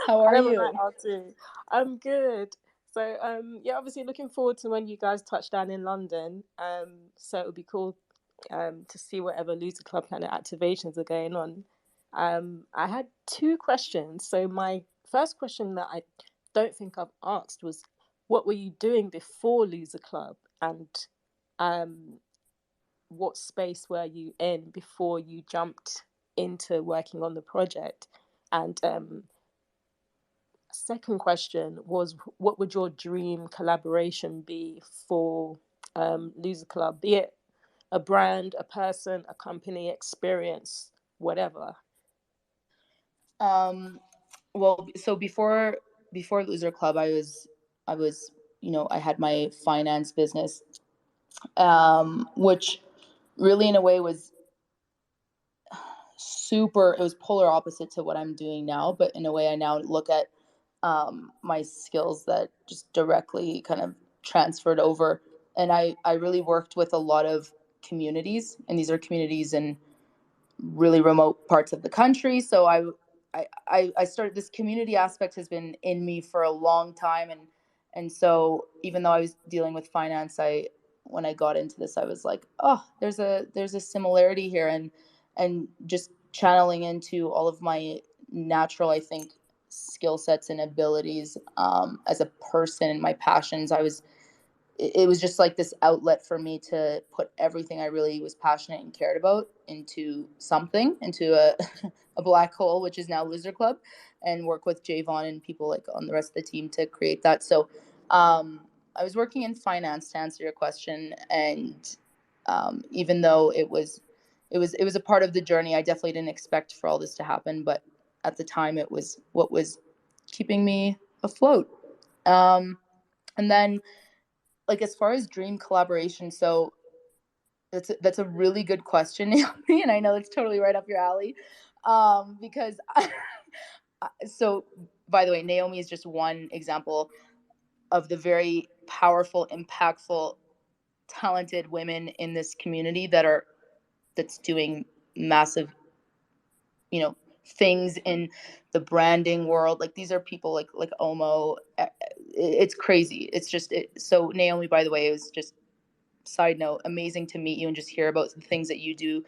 Speaker 2: How are
Speaker 8: I'm a
Speaker 2: you?
Speaker 8: night owl too. I'm good. So yeah, obviously looking forward to when you guys touch down in London. So it would be cool to see whatever Loser Club kind of activations are going on. I had two questions. So my first question that I don't think I've asked was, what were you doing before Loser Club, and what space were you in before you jumped into working on the project? And second question was, what would your dream collaboration be for Loser Club, be it a brand, a person, a company, experience, whatever?
Speaker 2: Well, so before Loser Club, I was I had my finance business, which really in a way was it was polar opposite to what I'm doing now, but in a way I now look at my skills that just directly kind of transferred over. And I really worked with a lot of communities, and these are communities in really remote parts of the country. So I started, this community aspect has been in me for a long time, and so even though I was dealing with finance, when I got into this, I was like, oh, there's a similarity here, and just channeling into all of my natural, I think, skill sets and abilities as a person and my passions. It was just like this outlet for me to put everything I really was passionate and cared about into a black hole, which is now Loser Club, and work with Javon and people like on the rest of the team to create that. So I was working in finance, to answer your question, and even though it was a part of the journey, I definitely didn't expect for all this to happen, but at the time it was what was keeping me afloat. And then, like, as far as dream collaboration, so that's a really good question, Naomi, and I know it's totally right up your alley, because so by the way, Naomi is just one example of the very powerful, impactful, talented women in this community that's doing massive, things in the branding world. Like, these are people like Omo. It's crazy. It's just so Naomi, by the way, it was just, side note, amazing to meet you and just hear about the things that you do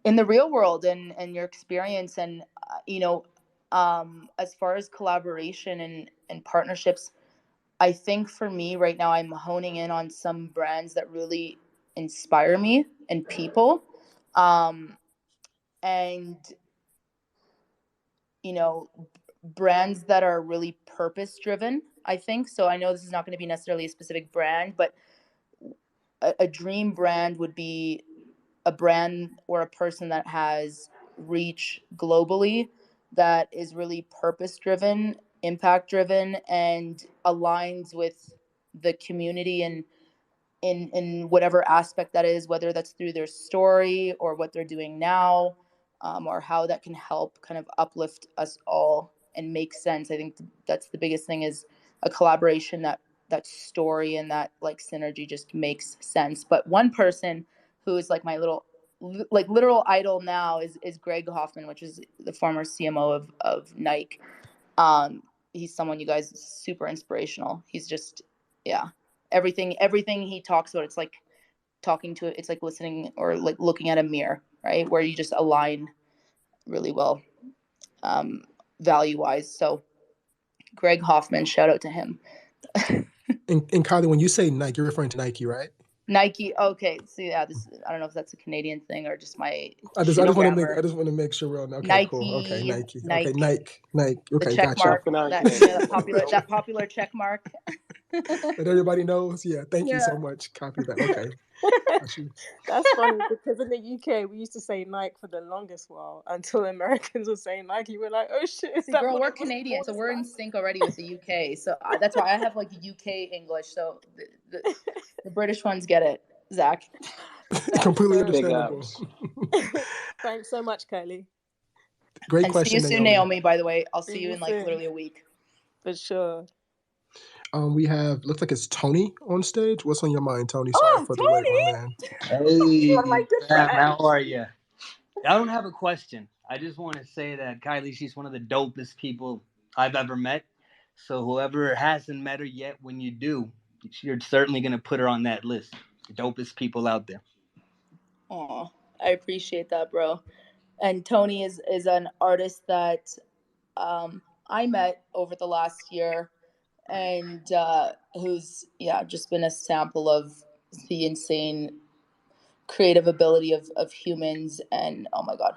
Speaker 2: in the real world, and your experience. And as far as collaboration and partnerships, I think for me right now, I'm honing in on some brands that really inspire me, and people, and brands that are really purpose driven, I think. So I know this is not going to be necessarily a specific brand, but a dream brand would be a brand or a person that has reach globally, that is really purpose driven, impact driven, and aligns with the community, and in whatever aspect that is, whether that's through their story or what they're doing now, or how that can help kind of uplift us all and make sense. I think that's the biggest thing, is a collaboration that story and that like synergy just makes sense. But one person who is like my little like literal idol now is Greg Hoffman, which is the former CMO of Nike. He's someone you guys super inspirational. He's just, yeah, everything he talks about, it's like it's like listening or like looking at a mirror, right? Where you just align really well, value wise. So Greg Hoffman, shout out to him.
Speaker 1: And Kylie, when you say Nike, you're referring to Nike, right?
Speaker 2: Nike. Okay. So yeah, I don't know if that's a Canadian thing or just my
Speaker 1: I just want to make sure we're on. Okay,
Speaker 2: Nike,
Speaker 1: cool. Okay, Nike.
Speaker 2: Nike.
Speaker 1: Okay, Nike. Okay,
Speaker 2: the check
Speaker 1: gotcha.
Speaker 2: mark. That popular check mark.
Speaker 1: That everybody knows. Yeah. Thank you so much. Copy that. Okay.
Speaker 8: That's funny because in the UK we used to say Nike for the longest while until Americans were saying Nike. We're like, oh shit!
Speaker 2: See, girl, we're Canadian, so we're in sync already with the UK. So that's why I have like UK English. So the British ones get it, Zach.
Speaker 1: Completely understandable.
Speaker 8: Thanks so much, Kylie.
Speaker 1: Great question.
Speaker 2: See you soon, Naomi. By the way, I'll see you in like literally a week.
Speaker 8: For sure.
Speaker 1: We have, looks like it's Tony on stage. What's on your mind, Tony? Sorry for the wait, my man.
Speaker 9: Hey, how are you? I don't have a question. I just want to say that Kylie, she's one of the dopest people I've ever met. So whoever hasn't met her yet, when you do, you're certainly going to put her on that list. The dopest people out there.
Speaker 2: Oh, I appreciate that, bro. And Tony is an artist that I met over the last year, and who's just been a sample of the insane creative ability of humans. And oh my god,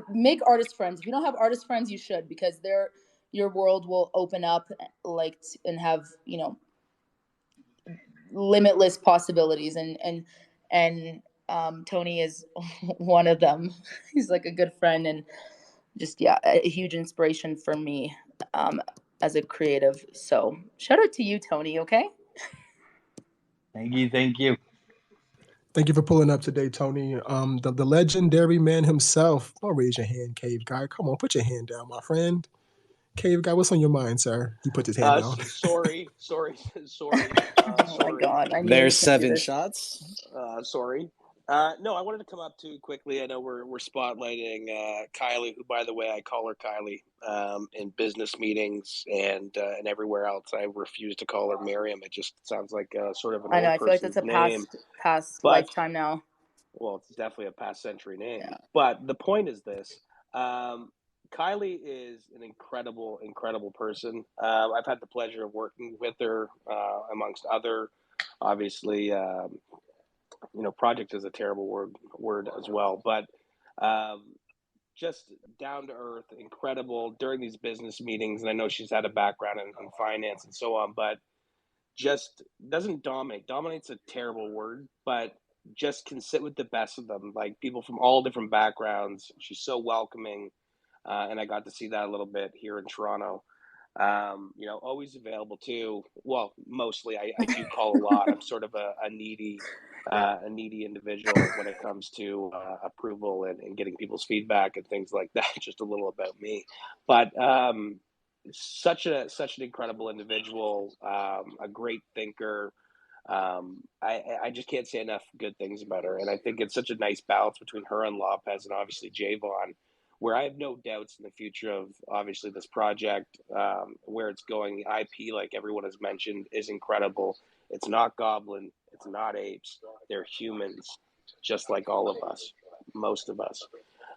Speaker 2: make artist friends. If you don't have artist friends, you should, because your world will open up like and have limitless possibilities. And Tony is one of them. He's like a good friend and just a huge inspiration for me as a creative. So shout out to you, Tony. Okay.
Speaker 9: Thank you.
Speaker 1: Thank you for pulling up today, Tony. The legendary man himself. Oh, raise your hand, Cave Guy. Come on, put your hand down, my friend. Cave Guy, what's on your mind, sir? He put his hand down.
Speaker 6: Sorry.
Speaker 2: Oh my god!
Speaker 3: There's 7 shots.
Speaker 6: Sorry. No, I wanted to come up too quickly. I know we're spotlighting Kylie, who, by the way, I call her Kylie in business meetings and everywhere else. I refuse to call her Miriam. It just sounds like sort of an old person's name. I feel like
Speaker 2: that's a past lifetime now.
Speaker 6: Well, it's definitely a past century name.
Speaker 2: Yeah.
Speaker 6: But the point is this. Kylie is an incredible person. I've had the pleasure of working with her amongst other, obviously, project is a terrible word as well, but just down to earth, incredible during these business meetings. And I know she's had a background in finance and so on, but just doesn't dominate. Dominate's a terrible word, but just can sit with the best of them, like people from all different backgrounds. She's so welcoming. And I got to see that a little bit here in Toronto. Always available too. Well, mostly I do call a lot. I'm sort of a needy individual when it comes to approval and getting people's feedback and things like that. Just a little about me, but such an incredible individual, a great thinker. I just can't say enough good things about her, and I think it's such a nice balance between her and Lopez, and obviously Javon, where I have no doubts in the future of obviously this project, where it's going. The IP, like everyone has mentioned, is incredible. It's not goblin, it's not apes. They're humans, just like all of us, most of us.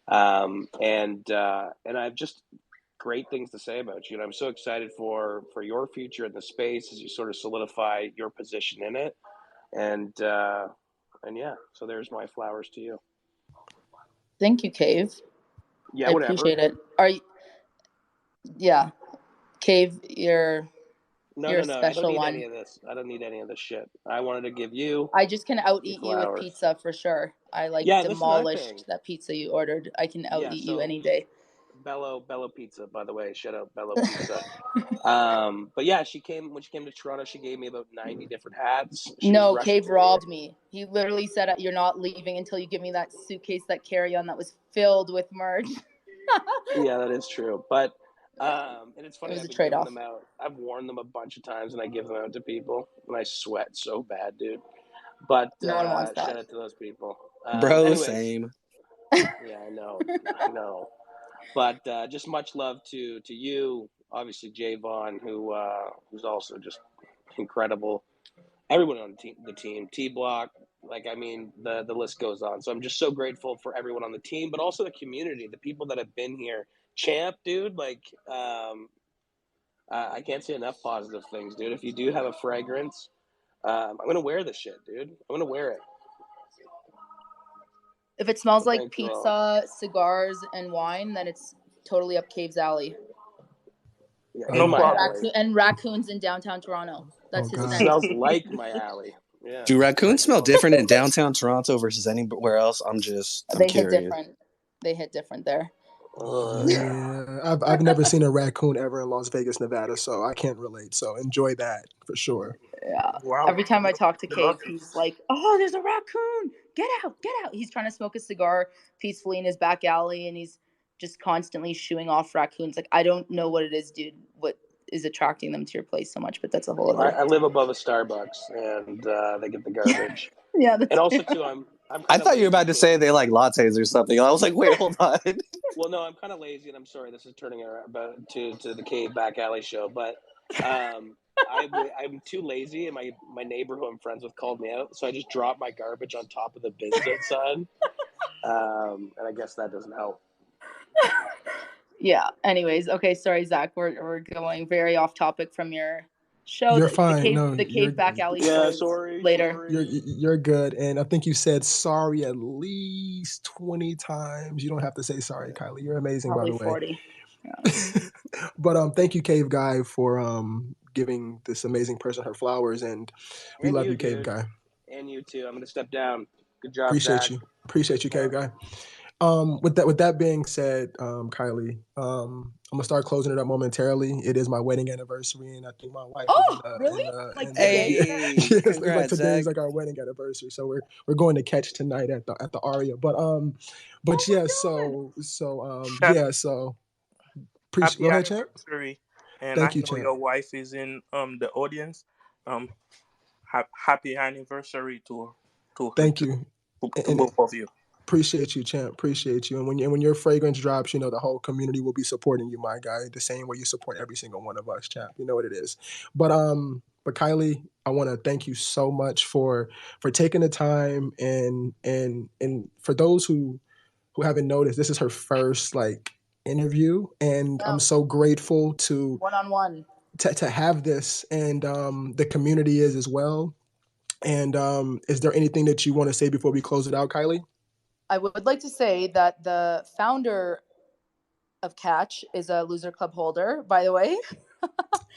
Speaker 6: And I've just great things to say about you. And I'm so excited for your future in the space as you sort of solidify your position in it. And yeah, so there's my flowers to you.
Speaker 2: Thank you, Cave.
Speaker 6: Yeah,
Speaker 2: I
Speaker 6: whatever.
Speaker 2: appreciate it. Yeah, Cave, you're a special one.
Speaker 6: I don't need any of this shit. I wanted to give you.
Speaker 2: I just can out eat you with pizza for sure. I demolished that pizza you ordered. I can out eat you any day.
Speaker 6: Bello Pizza, by the way. Shout out Bello Pizza. But yeah, when she came to Toronto, she gave me about 90 different hats.
Speaker 2: Cave robbed me. He literally said, "You're not leaving until you give me that suitcase, that carry-on that was filled with merch."
Speaker 6: Yeah, that is true. But and it's funny,
Speaker 2: I've been giving them
Speaker 6: out. I've worn them a bunch of times, and I give them out to people, and I sweat so bad, dude. But
Speaker 2: no one wants that.
Speaker 6: Shout out to those people.
Speaker 3: Bro,
Speaker 6: anyways,
Speaker 3: same.
Speaker 6: Yeah, I know. But just much love to you, obviously Javon, who's also just incredible. Everyone on the team, T Block, like I mean, the list goes on. So I'm just so grateful for everyone on the team, but also the community, the people that have been here. Champ, dude, like I can't say enough positive things, dude. If you do have a fragrance, I'm gonna wear this shit, dude. I'm gonna wear it.
Speaker 2: If it smells
Speaker 6: So
Speaker 2: like
Speaker 6: thank you all.
Speaker 2: pizza, cigars, and wine, then it's totally up Cave's alley.
Speaker 6: Yeah,
Speaker 7: No
Speaker 6: in my
Speaker 7: problem.
Speaker 6: alley.
Speaker 2: And raccoons in downtown Toronto. That's
Speaker 1: Oh,
Speaker 2: his
Speaker 6: It
Speaker 1: God.
Speaker 2: scent.
Speaker 6: smells like my alley. Yeah.
Speaker 3: Do raccoons smell
Speaker 6: Well,
Speaker 3: different in downtown Toronto versus anywhere else? I'm
Speaker 2: They hit
Speaker 3: curious.
Speaker 2: different. They hit different there.
Speaker 1: Yeah, I've never seen a raccoon ever in Las Vegas, Nevada, so I can't relate. So enjoy that for sure.
Speaker 2: Yeah.
Speaker 7: Wow.
Speaker 2: Every time I talk to
Speaker 7: You're
Speaker 2: Cave,
Speaker 7: lucky.
Speaker 2: he's like, "Oh, there's a raccoon! Get out! Get out!" He's trying to smoke a cigar peacefully in his back alley, and he's just constantly shooing off raccoons. Like, I don't know what it is, dude. What is attracting them to your place so much? But that's a whole
Speaker 6: well,
Speaker 2: other.
Speaker 6: I live above a Starbucks, and they get the garbage.
Speaker 2: Yeah, that's
Speaker 6: And also,
Speaker 2: fair.
Speaker 6: too, I'm
Speaker 3: I
Speaker 6: kind of
Speaker 3: thought you were
Speaker 6: lazy
Speaker 3: about to
Speaker 6: too.
Speaker 3: say they like lattes or something. I was like, wait, hold on.
Speaker 6: Well, no, I'm kind of lazy, and I'm sorry. This is turning about to the Cave Back Alley show, but I'm too lazy, and my neighbor who I'm friends with called me out, so I just dropped my garbage on top of the bins outside, and I guess that doesn't help.
Speaker 2: Yeah. Anyways, okay. Sorry, Zach. We're going very off topic from your show.
Speaker 1: You're fine. No,
Speaker 2: The Cave Back Alley show
Speaker 6: Yeah,
Speaker 2: is
Speaker 6: sorry.
Speaker 2: later.
Speaker 1: you're good, and I think you said sorry at least 20 times. You don't have to say sorry, Kylie. You're amazing,
Speaker 2: Probably
Speaker 1: by the way.
Speaker 2: 40. Yeah.
Speaker 1: But thank you, Cave Guy, for giving this amazing person her flowers, and we
Speaker 6: And
Speaker 1: love
Speaker 6: you,
Speaker 1: you, Cave
Speaker 6: dude.
Speaker 1: Guy.
Speaker 6: And you too. I'm gonna step down. Good job,
Speaker 1: Appreciate
Speaker 6: Zach.
Speaker 1: you. Appreciate you, Cave Guy. With that being said, Kylie, I'm gonna start closing it up momentarily. It is my wedding anniversary, and I think my wife
Speaker 2: Oh,
Speaker 1: is
Speaker 2: really? Like
Speaker 1: yeah,
Speaker 2: today?
Speaker 3: Hey,
Speaker 1: yes, it's like
Speaker 3: congrats,
Speaker 1: today is
Speaker 3: Zach.
Speaker 1: like our wedding anniversary, so we're going to catch tonight at the Aria. But
Speaker 2: Oh
Speaker 1: yeah,
Speaker 2: my God.
Speaker 7: Champ,
Speaker 1: yeah, so appreciate.
Speaker 7: happy
Speaker 1: Go ahead, champ.
Speaker 7: anniversary. And I
Speaker 1: Thank you,
Speaker 7: know
Speaker 1: champ.
Speaker 7: your wife is in the audience. Um, happy anniversary to
Speaker 1: Thank you,
Speaker 7: to
Speaker 1: and
Speaker 7: both of you.
Speaker 1: appreciate you, champ. Appreciate you. And when your fragrance drops, you know the whole community will be supporting you, my guy, the same way you support every single one of us, champ. You know what it is. But Kylie, I want to thank you so much for taking the time, and for those who haven't noticed, this is her first like interview, and
Speaker 2: Yeah.
Speaker 1: I'm so grateful to
Speaker 2: One-on-one.
Speaker 1: to have this, and the community is as well. And is there anything that you want to say before we close it out, Kylie?
Speaker 2: I would like to say that the founder of Catch is a Loser Club holder, by the way. I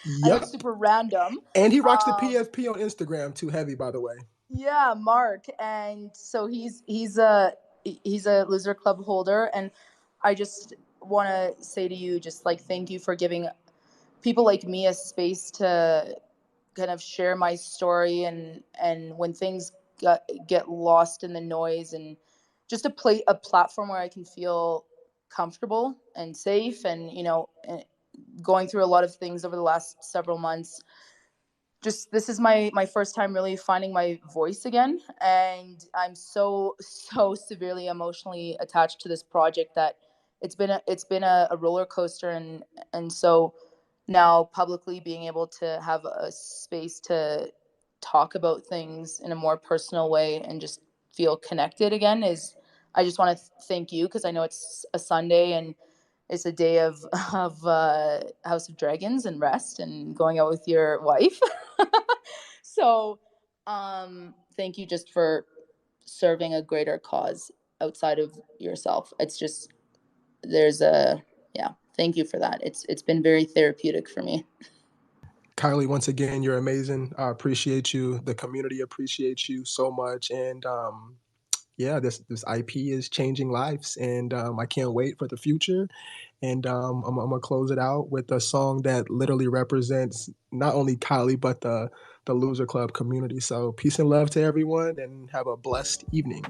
Speaker 2: know it's
Speaker 1: Yep.
Speaker 2: super random.
Speaker 1: And he rocks the PFP on Instagram too heavy, by the way.
Speaker 2: Yeah, Mark. And so he's a Loser Club holder, and I just want to say to you, just like, thank you for giving people like me a space to kind of share my story, and when things get lost in the noise, and just a platform where I can feel comfortable and safe, and going through a lot of things over the last several months. Just, this is my first time really finding my voice again, and I'm so severely emotionally attached to this project that it's been a roller coaster, and so now publicly being able to have a space to talk about things in a more personal way and just feel connected again is, I just want to thank you, because I know it's a Sunday and it's a day of House of Dragons and rest and going out with your wife. So thank you just for serving a greater cause outside of yourself. It's just, thank you for that. It's been very therapeutic for me.
Speaker 1: Kylie, once again, you're amazing. I appreciate you. The community appreciates you so much. And yeah, this IP is changing lives, and I can't wait for the future. And I'm gonna close it out with a song that literally represents not only Kylie but the Loser Club community. So peace and love to everyone, and have a blessed evening.